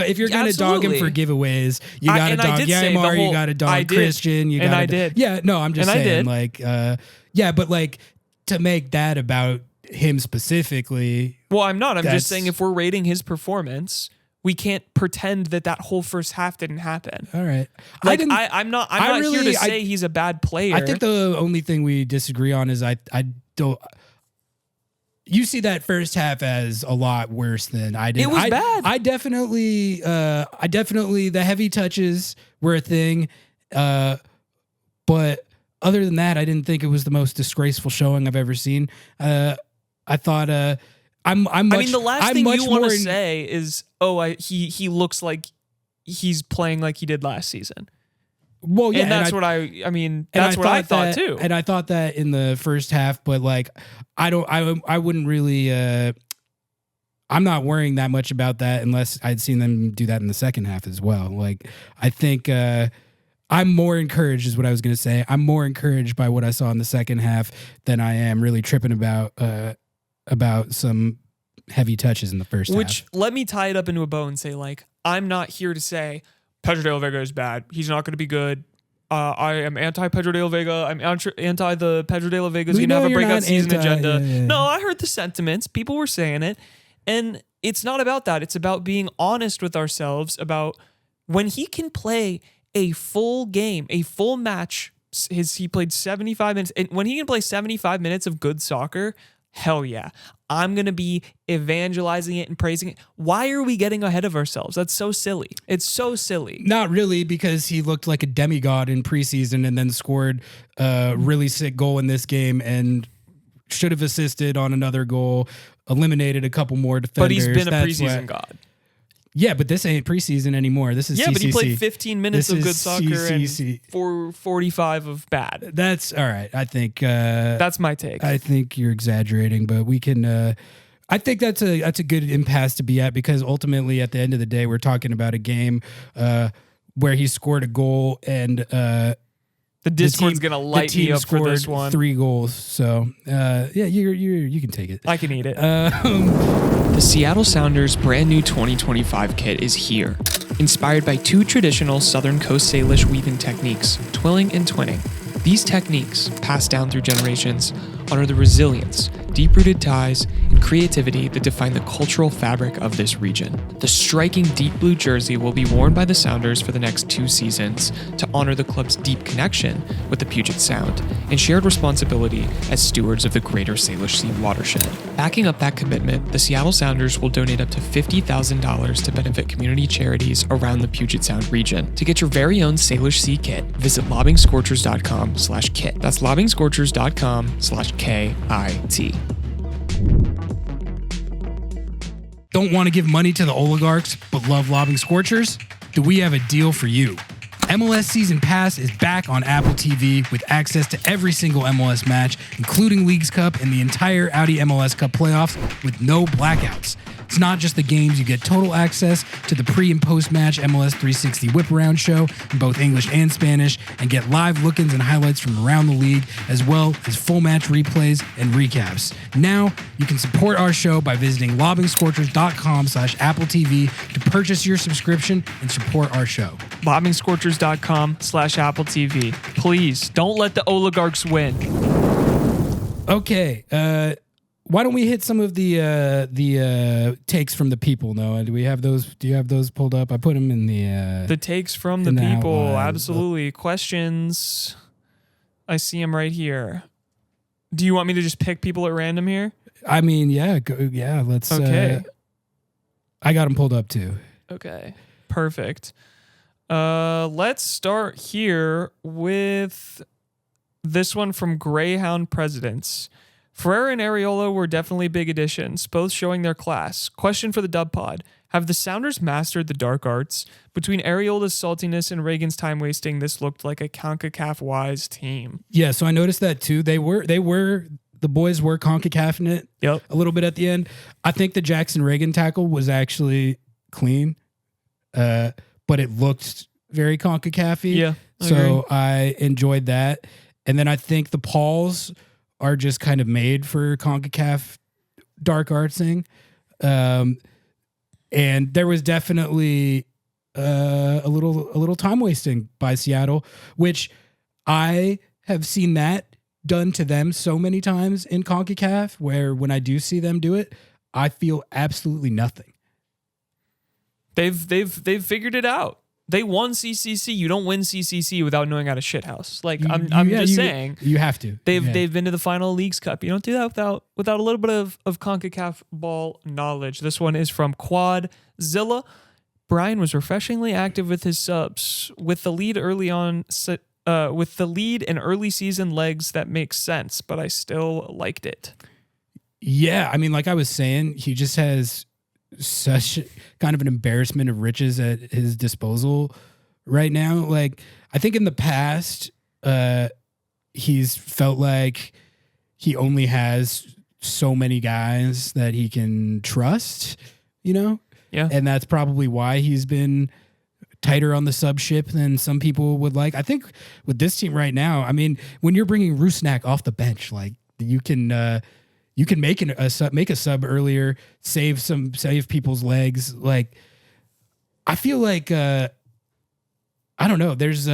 dog him for giveaways, you gotta dog Yaimar, you gotta dog Christian, I did. Yeah, no, I'm just saying, like, but like to make that about him specifically. Well, I'm not. I'm just saying if we're rating his performance, we can't pretend that whole first half didn't happen. All right. I'm not here to say he's a bad player. I think the only thing we disagree on is I don't. You see that first half as a lot worse than I did. It was bad. I definitely the heavy touches were a thing. But other than that, I didn't think it was the most disgraceful showing I've ever seen. I thought the last thing you want to say is, he looks like he's playing like he did last season. Well, yeah, and that's what I thought too. And I thought that in the first half, but like, I wouldn't really, I'm not worrying that much about that unless I'd seen them do that in the second half as well. Like, I think, I'm more encouraged is what I was going to say. I'm more encouraged by what I saw in the second half than I am really tripping about some heavy touches in the first half. Which, let me tie it up into a bow and say, like, I'm not here to say Pedro De La Vega is bad. He's not going to be good. I am anti-Pedro De La Vega. I'm anti the Pedro De La Vega's going to have a breakout season agenda. Yeah. No, I heard the sentiments. People were saying it. And it's not about that. It's about being honest with ourselves about when he can play a full game, a full match. He played 75 minutes. And when he can play 75 minutes of good soccer, hell yeah. I'm going to be evangelizing it and praising it. Why are we getting ahead of ourselves? That's so silly. It's so silly. Not really, because he looked like a demigod in preseason and then scored a really sick goal in this game and should have assisted on another goal, eliminated a couple more defenders. But he's been a preseason god. Yeah, but this ain't preseason anymore. This is CCC. But he played 15 minutes of good soccer CCC. And 45 of bad. That's all right. I think that's my take. I think you're exaggerating, but we can. I think that's a good impasse to be at, because ultimately, at the end of the day, we're talking about a game where he scored a goal and. The Discord's gonna light me up for this one. 3 goals, so you can take it. I can eat it. The Seattle Sounders' brand new 2025 kit is here, inspired by 2 traditional Southern Coast Salish weaving techniques, twilling and twinning. These techniques, passed down through generations, honor the resilience, deep-rooted ties, and creativity that define the cultural fabric of this region. The striking deep blue jersey will be worn by the Sounders for the next 2 seasons to honor the club's deep connection with the Puget Sound and shared responsibility as stewards of the greater Salish Sea watershed. Backing up that commitment, the Seattle Sounders will donate up to $50,000 to benefit community charities around the Puget Sound region. To get your very own Salish Sea kit, visit lobbingscorchers.com/kit. That's lobbingscorchers.com/kit. Don't want to give money to the oligarchs, but love lobbing Scorchers? Do we have a deal for you? MLS Season Pass is back on Apple TV with access to every single MLS match, including Leagues Cup and the entire Audi MLS Cup playoffs with no blackouts. It's not just the games, you get total access to the pre- and post-match MLS 360 whip-around show in both English and Spanish, and get live look-ins and highlights from around the league, as well as full match replays and recaps. Now, you can support our show by visiting lobbingscorchers.com/Apple TV to purchase your subscription and support our show. Lobbingscorchers.com/Apple TV. Please, don't let the oligarchs win. Okay, why don't we hit some of the takes from the people, Noah? Do we have those? Do you have those pulled up? I put them in the takes from the people. Outline. Absolutely. Questions. I see them right here. Do you want me to just pick people at random here? I mean, yeah, let's. Okay. I got them pulled up too. Okay, perfect. Let's start here with this one from Greyhound Presidents. Ferreira and Areola were definitely big additions, both showing their class. Question for the Dub Pod. Have the Sounders mastered the dark arts? Between Areola's saltiness and Reagan's time wasting, this looked like a CONCACAF-wise team. Yeah, so I noticed that too. The boys were CONCACAF in it a little bit at the end. I think the Jackson Reagan tackle was actually clean, but it looked very CONCACAF-y. Yeah, so I enjoyed that. And then I think the Pauls are just kind of made for CONCACAF dark artsing. And there was definitely a little time wasting by Seattle, which I have seen that done to them so many times in CONCACAF, where when I do see them do it, I feel absolutely nothing. They've figured it out. They won CCC. You don't win CCC without knowing how to shithouse. Like I'm just saying, you have to. They've been to the final Leagues Cup. You don't do that without a little bit of CONCACAF ball knowledge. This one is from Quadzilla. Brian was refreshingly active with his subs with the lead early on. With the lead in early season legs, that makes sense, but I still liked it. Yeah, I mean, like I was saying, he just has such kind of an embarrassment of riches at his disposal right now. Like, I think in the past, he's felt like he only has so many guys that he can trust, you know? Yeah. And that's probably why he's been tighter on the sub ship than some people would like. I think with this team right now, I mean, when you're bringing Rusnak off the bench, like you can make a sub earlier, save people's legs. Like, I feel like I don't know. There's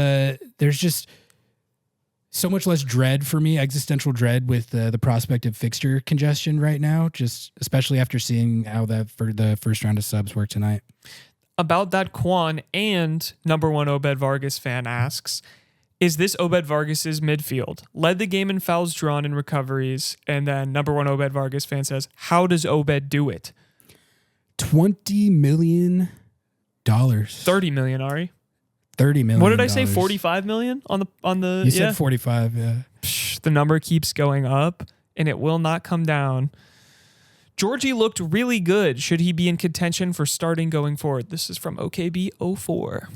just so much less dread for me, existential dread with the prospect of fixture congestion right now. Just especially after seeing how that for the first round of subs worked tonight. About that, Quan and number one Obed Vargas fan asks, is this Obed Vargas's midfield? Led the game in fouls drawn and recoveries. And then number one Obed Vargas fan says, how does Obed do it? $20 million. 30 million, Ari. 30 million. What did I say? 45 million on the You said 45, yeah. Psh, the number keeps going up and it will not come down. Georgie looked really good. Should he be in contention for starting going forward? This is from OKB04.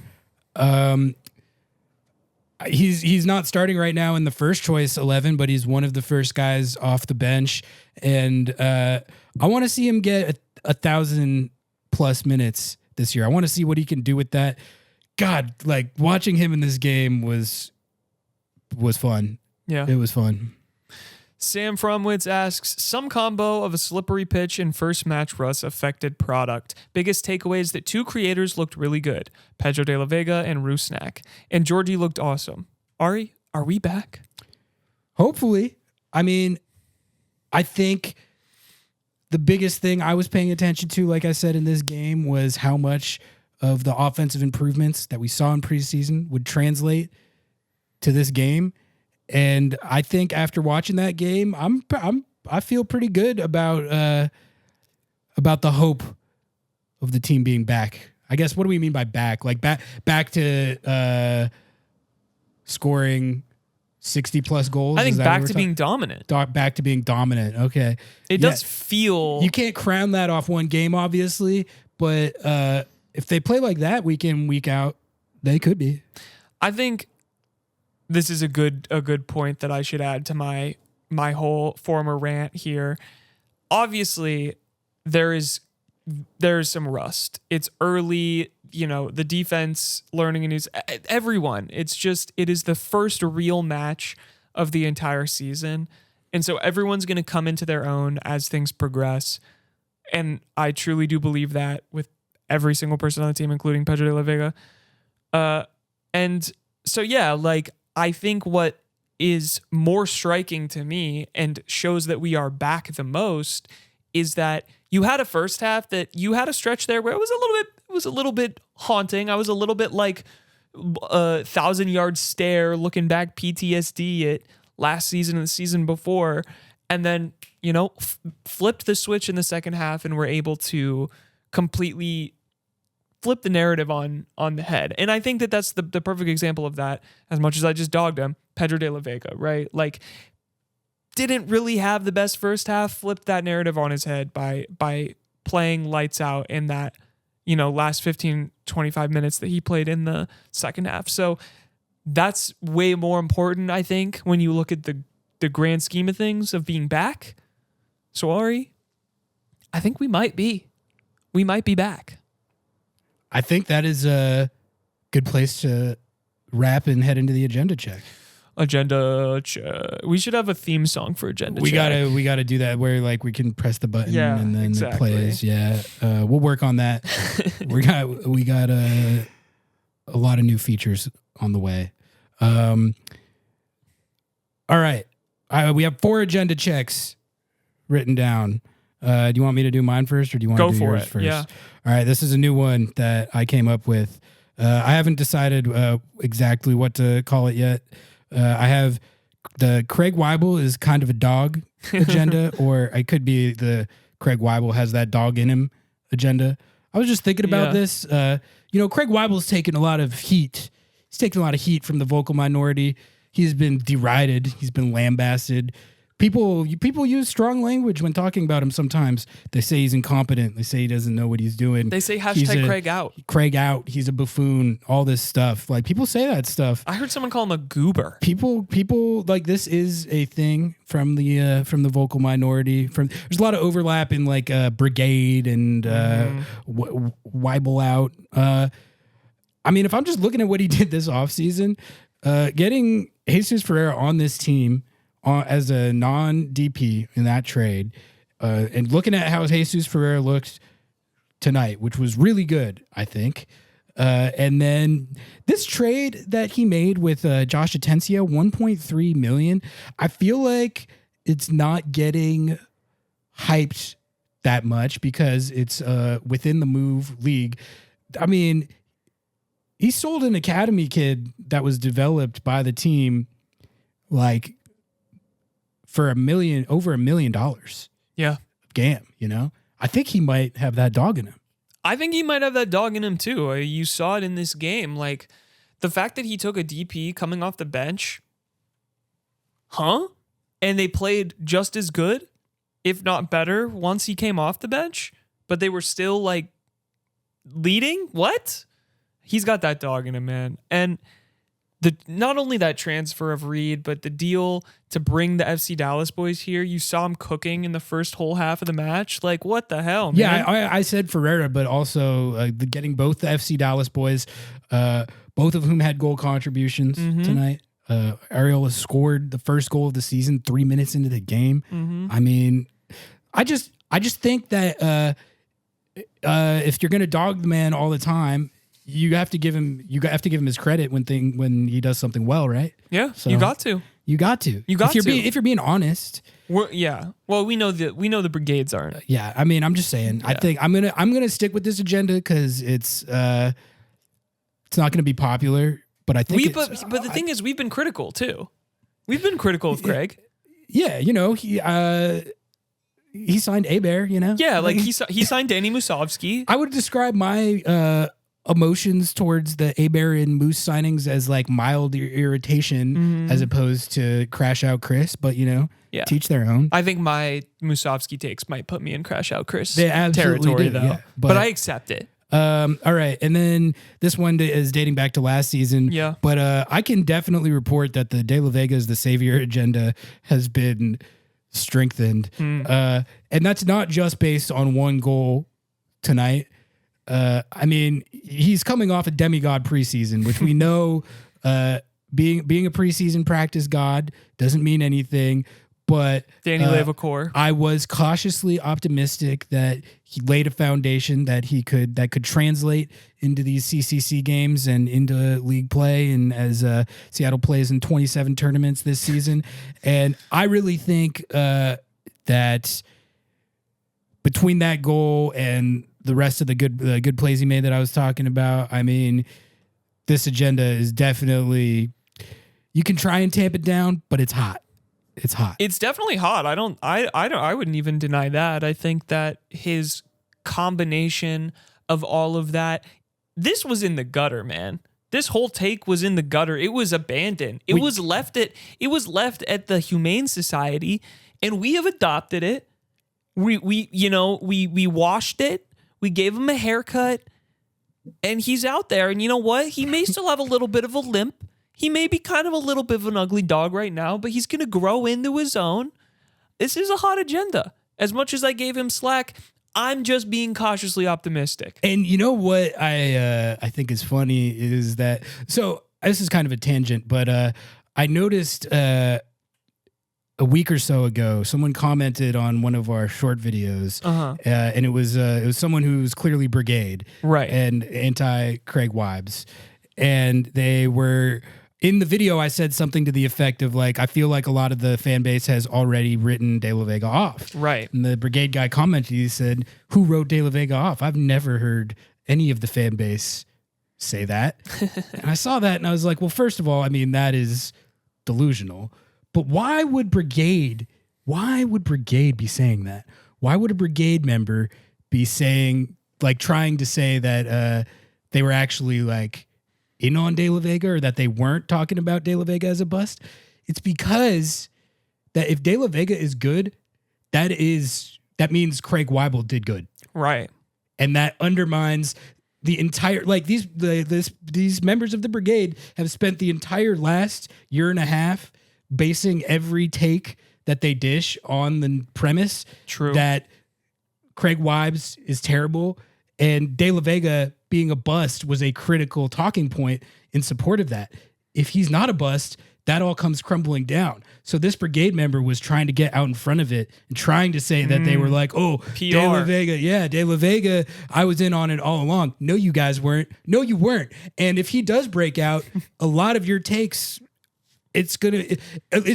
He's not starting right now in the first choice 11, but he's one of the first guys off the bench. And I want to see him get 1,000+ minutes this year. I want to see what he can do with that. God, like watching him in this game was fun. Yeah. It was fun. Sam Fromwitz asks, some combo of a slippery pitch and first match Russ affected product. Biggest takeaway is that two creators looked really good, Pedro De La Vega and Rusnak, and Georgie looked awesome. Ari, are we back? Hopefully. I mean, I think the biggest thing I was paying attention to, like I said, in this game was how much of the offensive improvements that we saw in preseason would translate to this game. And I think after watching that game, I feel pretty good about the hope of the team being back. I guess, what do we mean by back? Like back to scoring 60 plus goals. I think Is that back what to we're being dominant. back to being dominant. Okay. It does feel. You can't crown that off one game, obviously, but if they play like that week in, week out, they could be. I think this is a good point that I should add to my whole former rant here. Obviously, there's some rust. It's early, the defense learning a new everyone. It is the first real match of the entire season. And so everyone's going to come into their own as things progress. And I truly do believe that with every single person on the team, including Pedro De La Vega. And so, yeah, like, I think what is more striking to me and shows that we are back the most is that you had a first half that you had a stretch there where it was a little bit haunting. I was a little bit like a 1,000-yard stare looking back PTSD at last season and the season before. And then, flipped the switch in the second half and were able to completely flip the narrative on the head. And I think that that's the perfect example of that. As much as I just dogged him, Pedro De La Vega, right? Like, didn't really have the best first half, flipped that narrative on his head by playing lights out in that, last 15, 25 minutes that he played in the second half. So that's way more important, I think, when you look at the grand scheme of things of being back. So, Ari, I think we might be back. I think that is a good place to wrap and head into the agenda check. Agenda check. We should have a theme song for agenda check. We gotta do that where like we can press the button and then it plays. Yeah. We'll work on that. we got a lot of new features on the way. All right. We have 4 agenda checks written down. Do you want me to do mine first or do you want to do yours first? Yeah. All right. This is a new one that I came up with. I haven't decided exactly what to call it yet. I have the Craig Waibel is kind of a dog agenda, or it could be the Craig Waibel has that dog in him agenda. I was just thinking about this. Craig Weibel's taken a lot of heat. He's taken a lot of heat from the vocal minority. He's been derided. He's been lambasted. People use strong language when talking about him sometimes. They say he's incompetent. They say he doesn't know what he's doing. They say hashtag Craig out. Craig out. He's a buffoon. All this stuff. Like, people say that stuff. I heard someone call him a goober. People like, this is a thing from the vocal minority. There's a lot of overlap in like Brigade and Waibel out. I mean, if I'm just looking at what he did this offseason, getting Jesus Ferreira on this team as a non-DP in that trade, and looking at how Jesus Ferreira looked tonight, which was really good, I think. And then this trade that he made with Josh Atencio, $1.3 million, I feel like it's not getting hyped that much because it's within the Move League. I mean, he sold an academy kid that was developed by the team, like, for over $1 million. Yeah. GAM, I think he might have that dog in him. I think he might have that dog in him too. You saw it in this game. Like, the fact that he took a DP coming off the bench, and they played just as good, if not better, once he came off the bench, but they were still like leading. What? He's got that dog in him, man. And not only that transfer of Reed, but the deal to bring the FC Dallas boys here. You saw him cooking in the first whole half of the match. Like, what the hell, man? Yeah, I said Ferreira, but also getting both the FC Dallas boys, both of whom had goal contributions tonight. Ariola scored the first goal of the season 3 minutes into the game. I mean, I just think that if you're going to dog the man all the time, you have to give him his credit when he does something well, right? Yeah, so you got to. If you're being honest. Well, we know the brigades aren't. Yeah, I mean, I'm just saying. Yeah. I think I'm gonna stick with this agenda because it's not gonna be popular. But I think but the thing is, we've been critical too. We've been critical of Craig. Yeah, he signed Aber. Yeah, like he signed Danny Musovski. I would describe my emotions towards the Aber and Moose signings as like mild irritation as opposed to crash out Chris, but teach their own. I think my Musovski takes might put me in crash out Chris They absolutely territory do, though. yeah. But I accept it. All right. And then this one is dating back to last season. Yeah. But I can definitely report that the De La Vega's the savior agenda has been strengthened. And that's not just based on one goal tonight. I mean, he's coming off a demigod preseason, which we know being a preseason practice god doesn't mean anything. But Danny Levacore, I was cautiously optimistic that he laid a foundation that could translate into these CCC games and into league play, and as Seattle plays in 27 tournaments this season. And I really think that between that goal and the rest of the good plays he made that I was talking about, I mean, this agenda is definitely, you can try and tamp it down, but it's hot. It's hot. It's definitely hot. I wouldn't even deny that. I think that his combination of all of that, this was in the gutter, man. This whole take was in the gutter. It was abandoned. It was left at the Humane Society, and we have adopted it. We washed it. We gave him a haircut, and he's out there. And you know what? He may still have a little bit of a limp. He may be kind of a little bit of an ugly dog right now, but he's going to grow into his own. This is a hot agenda. As much as I gave him slack, I'm just being cautiously optimistic. And you know what I think is funny is that, so this is kind of a tangent, but I noticed a week or so ago, someone commented on one of our short videos, and it was someone who's clearly Brigade, right, and anti Craig Waibel, and they were. In the video, I said something to the effect of like, I feel like a lot of the fan base has already written De La Vega off. Right. And the Brigade guy commented, he said, who wrote De La Vega off? I've never heard any of the fan base say that. And I saw that and I was like, well, first of all, I mean, that is delusional. But why would Brigade be saying that? Why would a Brigade member be saying, like, trying to say that they were actually like, in on De La Vega, or that they weren't talking about De La Vega as a bust? It's because that if De La Vega is good, that means Craig Waibel did good. Right. And that undermines the entire, like these members of the Brigade have spent the entire last year and a half basing every take that they dish on the premise that Craig Waibel is terrible, and De La Vega being a bust was a critical talking point in support of that. If he's not a bust, that all comes crumbling down. So this Brigade member was trying to get out in front of it and trying to say that they were like, oh, PR. De La Vega, yeah, De La Vega, I was in on it all along. No, you guys weren't. No, you weren't. And if he does break out, a lot of your takes, it's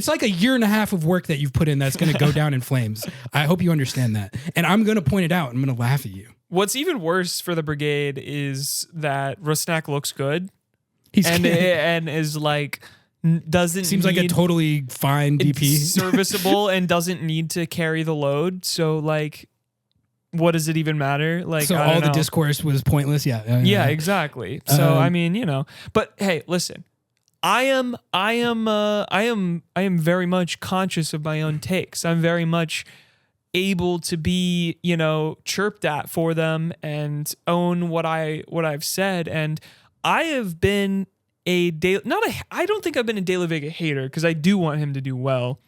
like a year and a half of work that you've put in that's going to go down in flames. I hope you understand that. And I'm going to point it out. I'm going to laugh at you. What's even worse for the Brigade is that Rusnak looks good. And is like, doesn't seems like a totally fine DP, serviceable, and doesn't need to carry the load. So like, what does it even matter? Like, so all the discourse was pointless. Yeah. Yeah, exactly. So I mean, but hey, listen, I am very much conscious of my own takes. I'm very much able to be, chirped at for them and own what I've said. And I have been I don't think I've been a De La Vega hater, because I do want him to do well,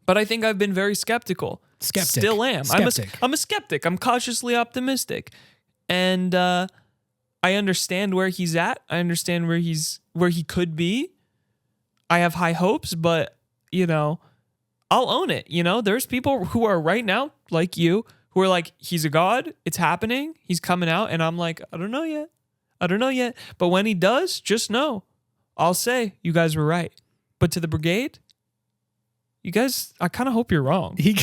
but I think I've been very skeptical. Still am. Skeptic. I'm a skeptic. I'm cautiously optimistic. And I understand where he's at. I understand where he could be. I have high hopes, but I'll own it. There's people who are right now, like you, who are like, he's a god, it's happening, he's coming out, and I'm like, I don't know yet. But when he does, just know, I'll say, you guys were right. But to the Brigade, you guys, I kind of hope you're wrong. He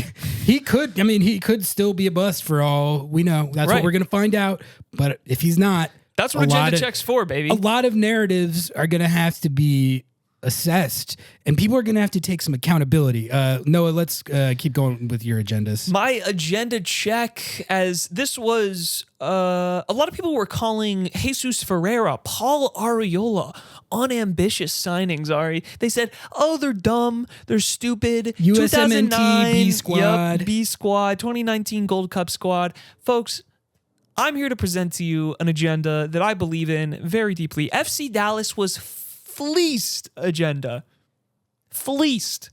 could still be a bust for all we know. That's right. What we're going to find out. But if he's not, that's what agenda check's for, baby. A lot of narratives are going to have to be assessed, and people are going to have to take some accountability. Noah, let's keep going with your agendas. My agenda check, as this was a lot of people were calling Jesus Ferreira, Paul Arriola, unambitious signings, Ari. They said, oh, they're dumb, they're stupid. USMNT, B squad. Yep, B squad, 2019 Gold Cup squad. Folks, I'm here to present to you an agenda that I believe in very deeply. FC Dallas was fleeced agenda. Fleeced.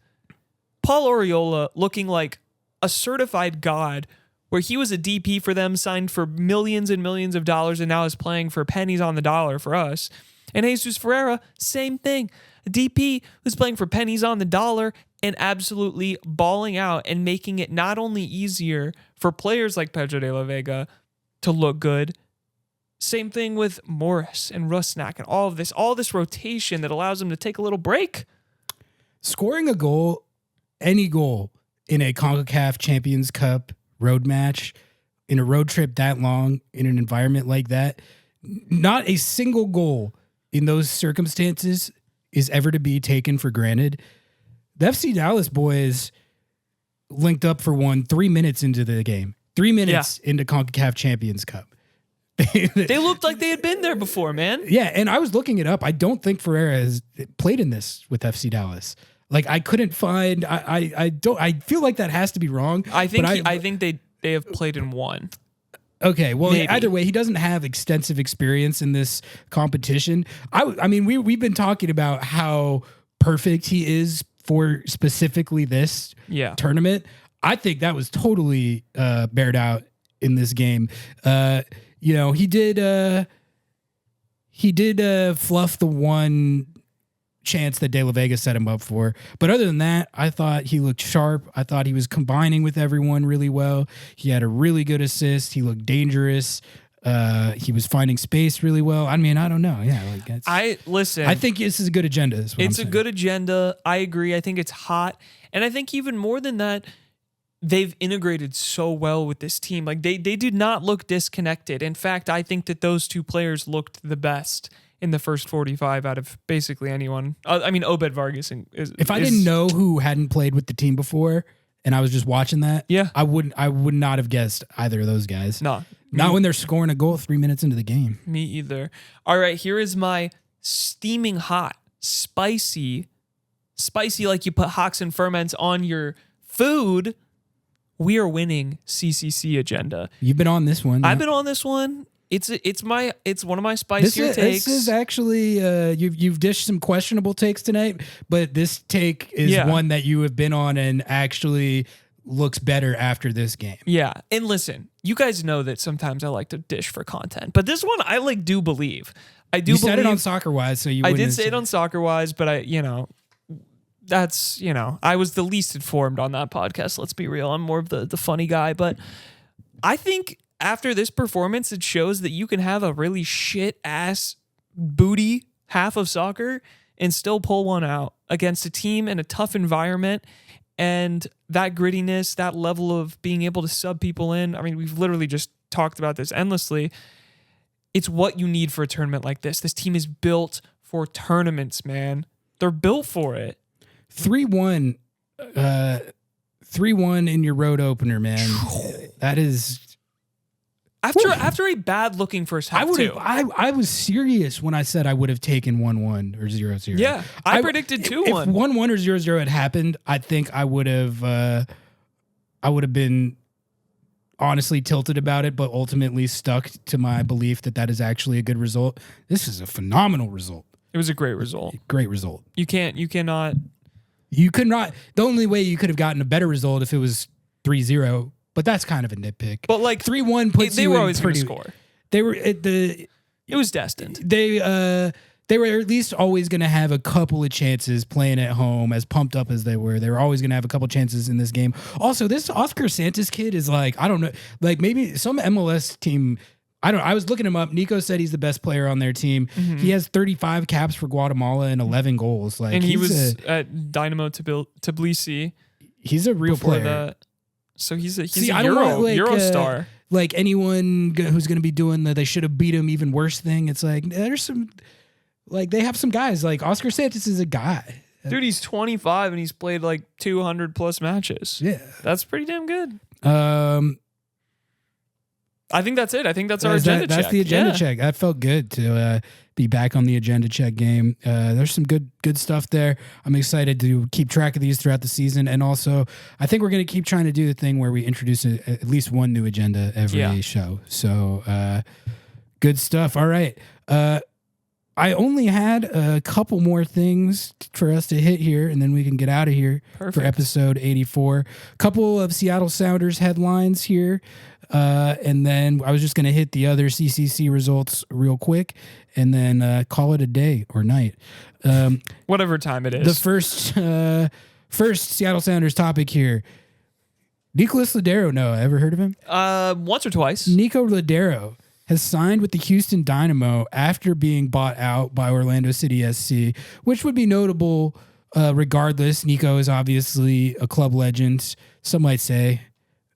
Paul Arriola looking like a certified god, where he was a DP for them, signed for millions and millions of dollars, and now is playing for pennies on the dollar for us. And Jesus Ferreira, same thing. A DP who's playing for pennies on the dollar and absolutely balling out and making it not only easier for players like Pedro De La Vega to look good. Same thing with Morris and Rusnak and all this rotation that allows them to take a little break. Scoring a goal, any goal in a Concacaf Champions Cup road match, in a road trip that long, in an environment like that, not a single goal in those circumstances is ever to be taken for granted. The FC Dallas boys linked up for one 3 minutes into the game. 3 minutes into Concacaf Champions Cup. They looked like they had been there before, man. Yeah, and I was looking it up. I don't think Ferreira has played in this with FC Dallas. Like, I couldn't find. I feel like that has to be wrong. I think they have played in one. Okay, well, Maybe. Either way, he doesn't have extensive experience in this competition. I mean, we've been talking about how perfect he is for specifically this tournament. I think that was totally bared out in this game. He did fluff the one chance that De La Vega set him up for. But other than that, I thought he looked sharp. I thought he was combining with everyone really well. He had a really good assist. He looked dangerous. He was finding space really well. I mean, I don't know. Yeah, I think this is a good agenda. It's a good agenda. I agree. I think it's hot. And I think even more than that, they've integrated so well with this team. Like they did not look disconnected. In fact, I think that those two players looked the best in the first 45 out of basically anyone. I mean, Obed Vargas. If I didn't know who hadn't played with the team before and I was just watching that, I would not have guessed either of those guys. No. Not when they're scoring a goal 3 minutes into the game. Me either. All right, here is my steaming hot, spicy like you put Hox and ferments on your food. We are winning CCC agenda. You've been on this one. I've been on this one. It's one of my spicier takes. This is actually you've dished some questionable takes tonight, but this take is one that you have been on and actually looks better after this game. Yeah, and listen, you guys know that sometimes I like to dish for content, but this one I do believe. You said it on Soccer Wise, so I did say it on Soccer Wise, but I was the least informed on that podcast. Let's be real. I'm more of the funny guy, but I think after this performance, it shows that you can have a really shit ass booty half of soccer and still pull one out against a team in a tough environment. And that grittiness, that level of being able to sub people in. I mean, we've literally just talked about this endlessly. It's what you need for a tournament like this. This team is built for tournaments, man. They're built for it. 3-1 in your road opener, man. That is after a bad looking first half. I was serious when I said I would have taken 1-1 or 0-0. Yeah, I predicted 2-1. If 1-1 or 0-0 had happened, I think I would have been honestly tilted about it, but ultimately stuck to my belief that is actually a good result. This is a phenomenal result. It was a great result. Great result. You cannot. You could not. The only way you could have gotten a better result if it was 3-0. But that's kind of a nitpick. But like 3-1 puts they you were in always going to pretty. score. They were at It was destined. They were at least always going to have a couple of chances playing at home. As pumped up as they were always going to have a couple chances in this game. Also, this Oscar Santos kid is like, I don't know, like maybe some MLS team. I was looking him up. Nico said he's the best player on their team. Mm-hmm. He has 35 caps for Guatemala and 11 goals. Like, and he was at Dynamo Tbilisi. He's a real player. That. So he's a Euro star. Like anyone who's going to be doing they should have beat him even worse thing. It's like there's some Like they have some guys. Like Oscar Santos is a guy. Dude, he's 25 and he's played like 200 plus matches. Yeah. That's pretty damn good. I think that's it. I think that's our agenda check. That's the agenda check. That felt good to be back on the agenda check game. There's some good stuff there. I'm excited to keep track of these throughout the season. And also, I think we're going to keep trying to do the thing where we introduce at least one new agenda every show. So good stuff. All right. I only had a couple more things for us to hit here, and then we can get out of here for episode 84. A couple of Seattle Sounders headlines here, and then I was just going to hit the other CCC results real quick, and then call it a day or night. Whatever time it is. The first Seattle Sounders topic here. Nicolas Lodeiro, ever heard of him? Once or twice. Nico Lodeiro has signed with the Houston Dynamo after being bought out by Orlando City SC, which would be notable regardless. Nico is obviously a club legend. Some might say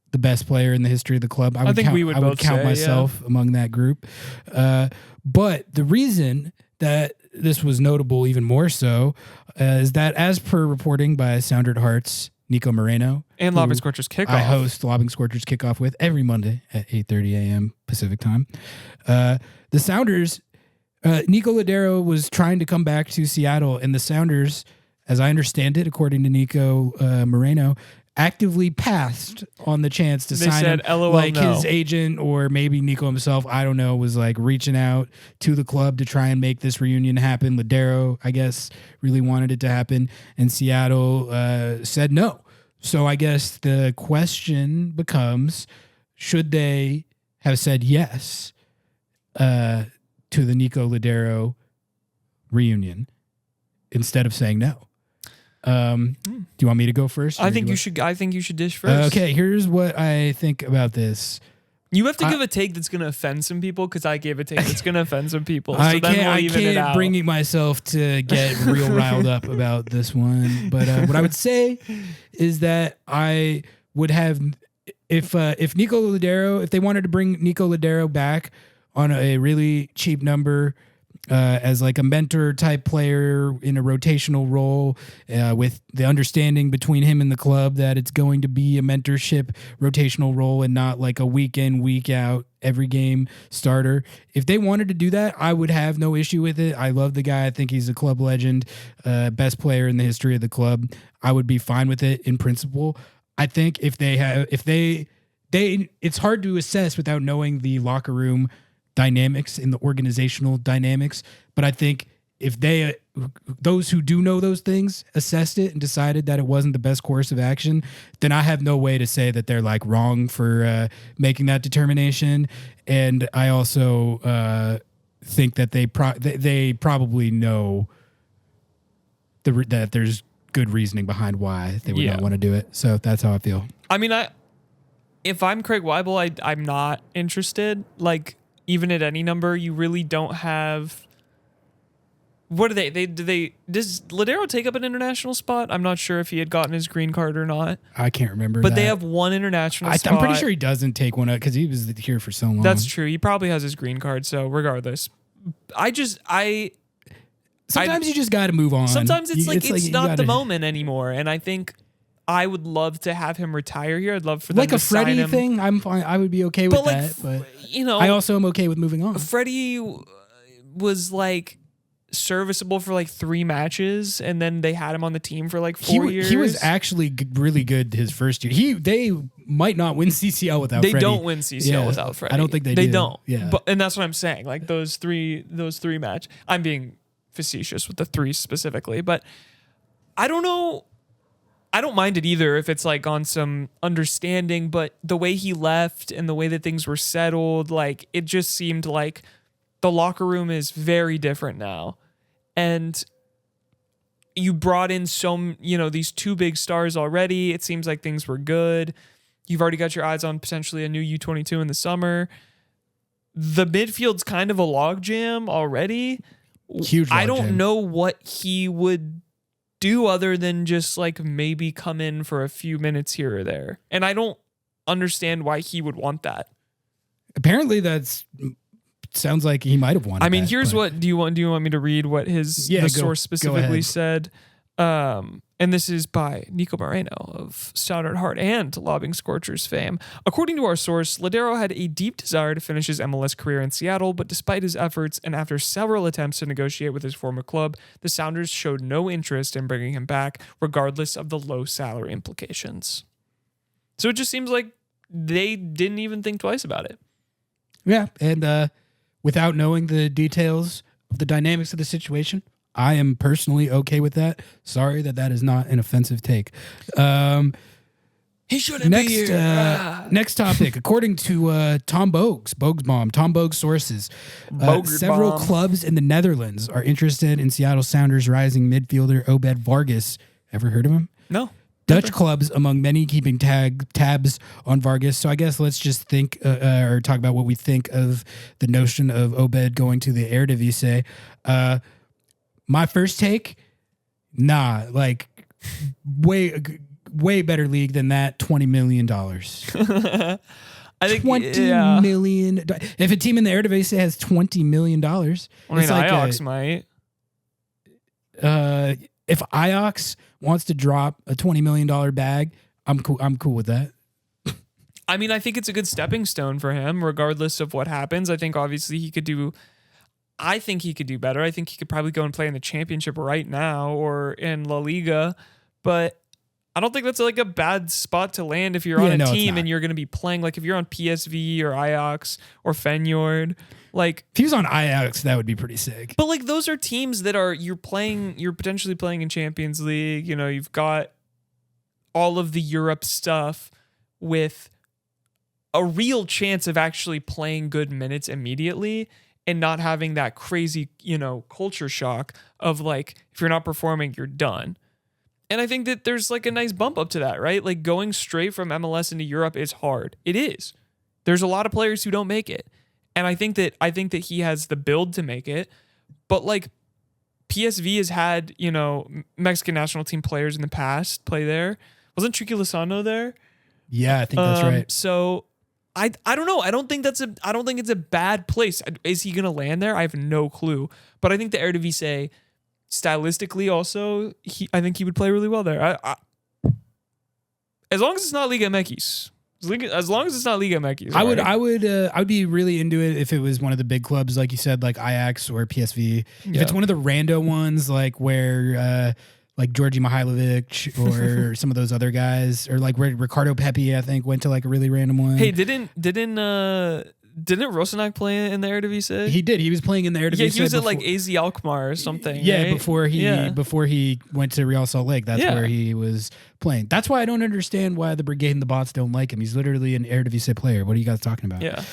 the best player in the history of the club. I would count myself among that group. But the reason that this was notable even more so is that as per reporting by Sounder Hearts, Nico Moreno. And Lobbing Scorchers Kickoff. I host Lobbing Scorchers Kickoff with every Monday at 8:30 a.m. Pacific time. The Sounders, Nico Lodeiro was trying to come back to Seattle, and the Sounders, as I understand it, according to Nico Moreno, actively passed on the chance to sign him. LOL, like no. his agent or maybe Nico himself, I don't know, was like reaching out to the club to try and make this reunion happen. Lodeiro, I guess, really wanted it to happen, and Seattle said no. So I guess the question becomes, should they have said yes to the Nico Lodeiro reunion instead of saying no? Do you want me to go first? I think you should dish first. Okay, here's what I think about this. You have to give a take that's going to offend some people because I gave a take that's going to offend some people. So I can't bring myself to get real riled up about this one. But what I would say is that I would have, if Nico Lodeiro, if they wanted to bring Nico Lodeiro back on a really cheap number, as like a mentor type player in a rotational role, with the understanding between him and the club that it's going to be a mentorship rotational role and not like a week in, week out, every game starter. If they wanted to do that, I would have no issue with it. I love the guy. I think he's a club legend, best player in the history of the club. I would be fine with it in principle. I think it's hard to assess without knowing the locker room dynamics and the organizational dynamics. But I think if those who do know those things assessed it and decided that it wasn't the best course of action, then I have no way to say that they're like wrong for making that determination. And I also think that they probably know that there's good reasoning behind why they would not want to do it. So that's how I feel. I mean, if I'm Craig Waibel, I'm not interested. Like, even at any number, you really don't have. What do they? Does Lodeiro take up an international spot? I'm not sure if he had gotten his green card or not. I can't remember. But they have one international spot. I'm pretty sure he doesn't take one up because he was here for so long. That's true. He probably has his green card. So regardless, sometimes you just got to move on. Sometimes it's not the moment anymore, and I think I would love to have him retire here. I'd love for them like to a Freddie sign him. thing. I'm fine. I would be okay with that. But I also am okay with moving on. Freddie was like serviceable for like 3 matches, and then they had him on the team for like 4 years. He was actually really good his first year. They might not win CCL without Freddie. They don't win CCL without Freddie. I don't think they do. They don't. Yeah. And that's what I'm saying. Like those three match. I'm being facetious with the 3 specifically, but I don't know. I don't mind it either if it's like on some understanding, but the way he left and the way that things were settled, like it just seemed like the locker room is very different now. And you brought in these 2 big stars already. It seems like things were good. You've already got your eyes on potentially a new U22 in the summer. The midfield's kind of a logjam already. Huge logjam. I don't know what he would do other than just like maybe come in for a few minutes here or there. And I don't understand why he would want that. Apparently that's sounds like he might have won. I mean, here's what do you want me to read what the source specifically said? And this is by Nico Moreno of Sound at Heart and Lobbing Scorchers fame. According to our source, Lodeiro had a deep desire to finish his MLS career in Seattle, but despite his efforts and after several attempts to negotiate with his former club, the Sounders showed no interest in bringing him back, regardless of the low salary implications. So it just seems like they didn't even think twice about it. Yeah, and without knowing the details of the dynamics of the situation, I am personally okay with that. Sorry that is not an offensive take. He shouldn't be here. Next topic. According to Tom Bogues sources, several clubs in the Netherlands are interested in Seattle Sounders rising midfielder Obed Vargas. Ever heard of him? No. Dutch clubs, among many, keeping tabs on Vargas. So I guess let's just think or talk about what we think of the notion of Obed going to the Eredivisie. My first take, like way better league than that. $20 million. I think $20 million. If a team in the Eredivisie has $20 million, I mean, Ajax might. If Ajax wants to drop a $20 million bag, I'm cool with that. I mean, I think it's a good stepping stone for him, regardless of what happens. I think obviously he could do better. I think he could probably go and play in the championship right now or in La Liga, but I don't think that's like a bad spot to land if you're on a team and you're going to be playing. Like if you're on PSV or Ajax or Feyenoord, like if he was on Ajax, that would be pretty sick. But like those are teams that you're potentially playing in Champions League. You know, you've got all of the Europe stuff with a real chance of actually playing good minutes immediately and not having that crazy, culture shock of like, if you're not performing, you're done. And I think that there's like a nice bump up to that, right? Like going straight from MLS into Europe is hard. It is. There's a lot of players who don't make it. And I think that he has the build to make it. But like PSV has had, Mexican national team players in the past play there. Wasn't Tricky Lozano there? Yeah, I think that's right. So I don't know. I don't think it's a bad place. Is he going to land there? I have no clue. But I think the Eredivisie, stylistically also, I think he would play really well there. As long as it's not Liga MX. As long as it's not Liga MX. I would be really into it if it was one of the big clubs, like you said, like Ajax or PSV. If it's one of the rando ones, like where like Georgi Mihailovic or some of those other guys, or like where Ricardo Pepi, I think, went to like a really random one. Hey, didn't Rosenak play in the Eredivisie? He did. He was playing in the Eredivisie. Yeah, he was at like AZ Alkmaar or something. Yeah, right? before he went to Real Salt Lake. That's where he was playing. That's why I don't understand why the Brigade and the Bots don't like him. He's literally an Eredivisie player. What are you guys talking about? Yeah.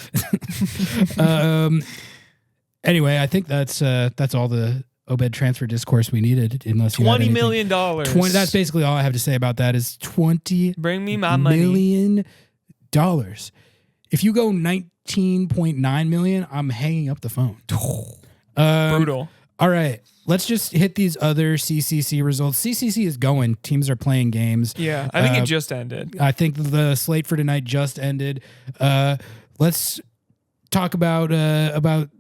Anyway, I think that's all the Obed transfer discourse we needed. Unless you $20 million. That's basically all I have to say about that. Is $20 Bring me my money. million. If you go 19.9 million, I'm hanging up the phone. Brutal. All right, let's just hit these other CCC results. CCC is going. Teams are playing games. Yeah, I think it just ended. I think the slate for tonight just ended. Let's talk about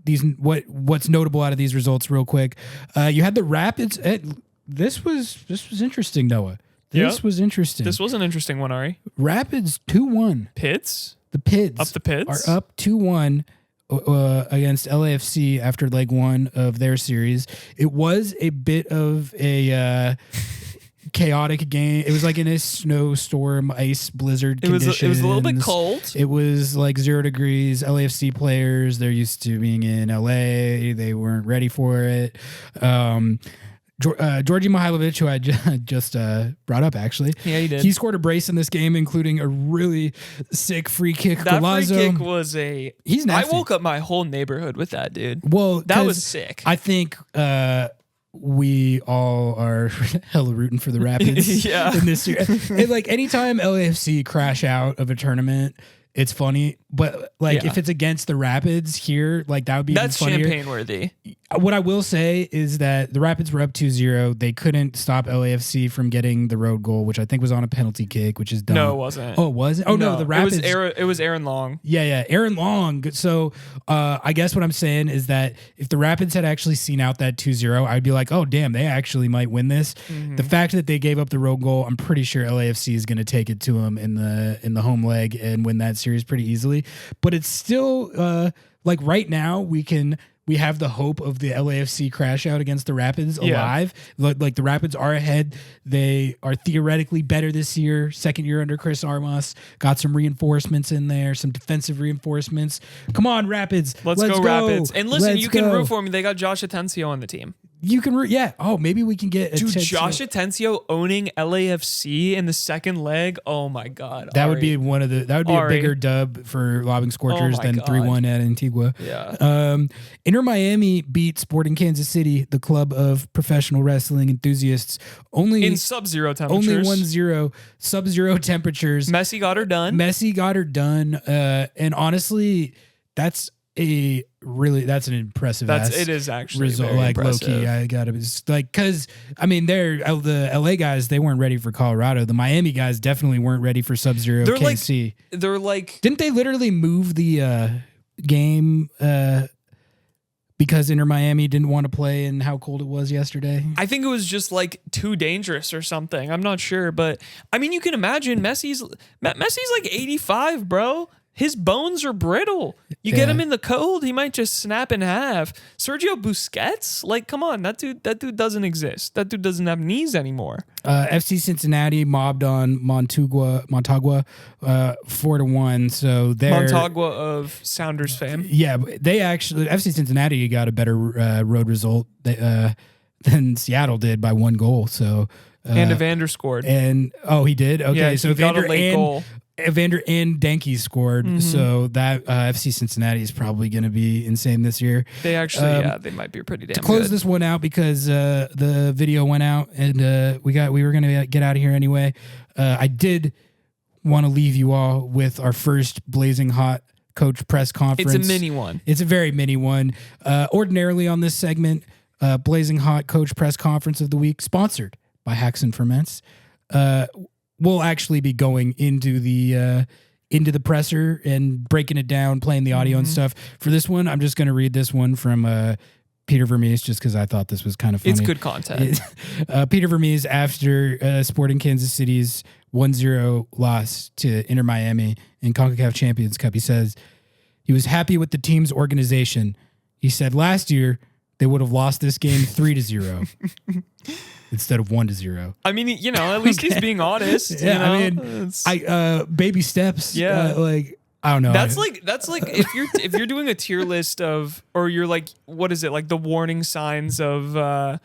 these what's notable out of these results real quick. You had the Rapids. This was interesting, Noah. This was interesting. This was an interesting one, Ari. Rapids 2-1. Pids? The Pids Up the Pids? are up 2-1 against LAFC after leg one of their series. It was a bit of a chaotic game. It was like in a snowstorm, ice blizzard conditions. It was a little bit cold. It was like 0 degrees. LAFC players, they're used to being in LA. They weren't ready for it. Georgi Mihailovic, who I just brought up, actually. Yeah, he did. He scored a brace in this game, including a really sick free kick. That Golazo. free kick was He's nasty. I woke up my whole neighborhood with that, dude. Well, that was sick. I think we all are hella rooting for the Rapids in this year. And like anytime LAFC crash out of a tournament, it's funny. But like Yeah. if it's against the Rapids here, like that would be That's even funnier. champagne worthy. What I will say is that the Rapids were up 2-0. They couldn't stop LAFC from getting the road goal, which I think was on a penalty kick, which is dumb. No, it wasn't. Oh, it wasn't? Oh, no, the Rapids. It was Aaron Long. Yeah, Aaron Long. So I guess what I'm saying is that if the Rapids had actually seen out that 2-0, I'd be like, oh, damn, they actually might win this. Mm-hmm. The fact that they gave up the road goal, I'm pretty sure LAFC is going to take it to them in the home leg and win that series pretty easily. But it's still like right now we have the hope of the LAFC crash out against the Rapids alive. Like the Rapids are ahead. They are theoretically better this year. Second year under Chris Armas. Got some reinforcements in there, some defensive reinforcements. Come on, Rapids. Let's go, Rapids. And listen, you can root for me. They got Josh Atencio on the team. You can root. Yeah. Oh, maybe we can get Josh Atencio owning LAFC in the second leg. Oh my God. That would be a bigger dub for Lobbing Scorchers than 3-1 at Antigua. Yeah. Inter Miami beat Sporting Kansas City, the club of professional wrestling enthusiasts, only in sub-zero temperatures. Only 1-0 sub-zero temperatures. Messi got her done. And honestly, that's an impressive It is actually result. very Like low impressive. key, I gotta be like, because I mean, the LA guys, they weren't ready for Colorado. The Miami guys definitely weren't ready for Sub-Zero KC. They're like, didn't they literally move the game because Inter Miami didn't want to play in how cold it was yesterday? I think it was just like too dangerous or something. I'm not sure, but I mean, you can imagine Messi's like 85, bro. His bones are brittle. You get him in the cold, he might just snap in half. Sergio Busquets, like, come on, that dude doesn't exist. That dude doesn't have knees anymore. FC Cincinnati mobbed on Montagua 4-1. So they're Montagua of Sounders fame. Yeah, they actually FC Cincinnati got a better road result than Seattle did by 1 goal. So and Evander scored. And he did. Okay, yeah, so he got a late goal. Evander and Denke scored, so that FC Cincinnati is probably going to be insane this year. They actually, they might be pretty damn good. To close this one out, because the video went out and we were going to get out of here anyway. I did want to leave you all with our first Blazing Hot Coach press conference. It's a mini one. It's a very mini one. Ordinarily on this segment, Blazing Hot Coach press conference of the week, sponsored by Hacks and Ferments. We'll actually be going into the presser and breaking it down, playing the audio and stuff. For this one, I'm just going to read this one from Peter Vermees, just because I thought this was kind of funny. It's good content. Peter Vermees, after Sporting Kansas City's 1-0 loss to Inter Miami in Concacaf Champions Cup, he says he was happy with the team's organization. He said last year they would have lost this game 3-0. Instead of 1-0. I mean, at least he's being honest. Yeah, you know? I mean, baby steps. Yeah, like I don't know. That's like if you're doing a tier list of, or you're like, what is it, like the warning signs of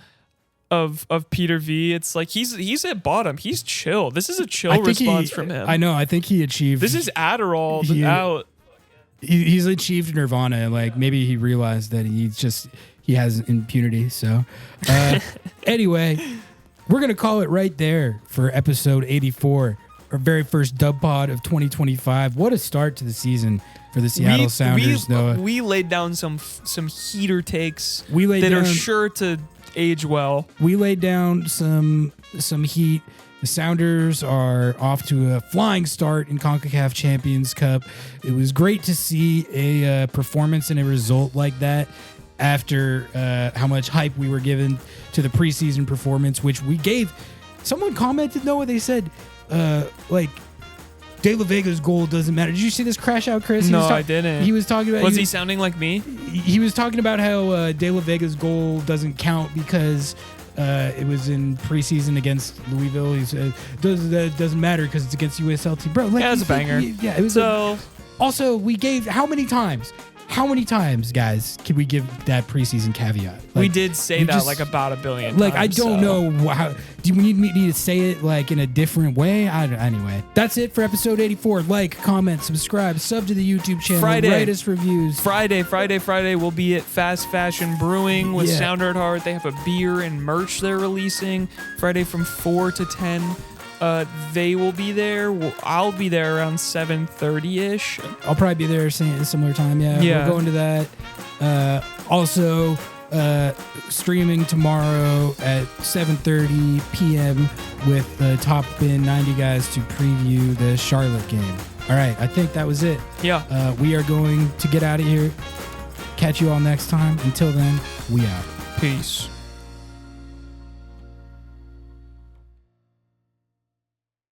Peter V. It's like he's at bottom. He's chill. This is a chill response from him. I know. I think he achieved. This is Adderall out. He's achieved nirvana. Like maybe he realized that he has impunity. So anyway, we're going to call it right there for episode 84, our very first dub pod of 2025. What a start to the season for the Seattle Sounders, Noah. We laid down some heater takes that are sure to age well. We laid down some heat. The Sounders are off to a flying start in CONCACAF Champions Cup. It was great to see a performance and a result like that after how much hype we were given to the preseason performance, which we gave. Someone commented, Noah, they said, like, De La Vega's goal doesn't matter. Did you see this crash out, Chris? No, I didn't. He was talking about... Was he sounding like me? He was talking about how De La Vega's goal doesn't count because it was in preseason against Louisville. He said, that doesn't matter because it's against USLT. Bro, like, yeah, it's a banger. It was also, we gave... How many times, guys, can we give that preseason caveat? Like, we did say that like about a billion like, times. I don't know. How, do we need me to say it like in a different way? Anyway, that's it for episode 84. Like, comment, subscribe, sub to the YouTube channel, write us reviews. Friday, we'll be at Fast Fashion Brewing with Sounder at Heart. They have a beer and merch they're releasing Friday from 4 to 10. They will be there. I'll be there around 7:30-ish. I'll probably be there similar time. Yeah. We're going to that. Also, streaming tomorrow at 7:30 p.m. with the top bin 90 guys to preview the Charlotte game. All right, I think that was it. Yeah. We are going to get out of here. Catch you all next time. Until then, we out. Peace.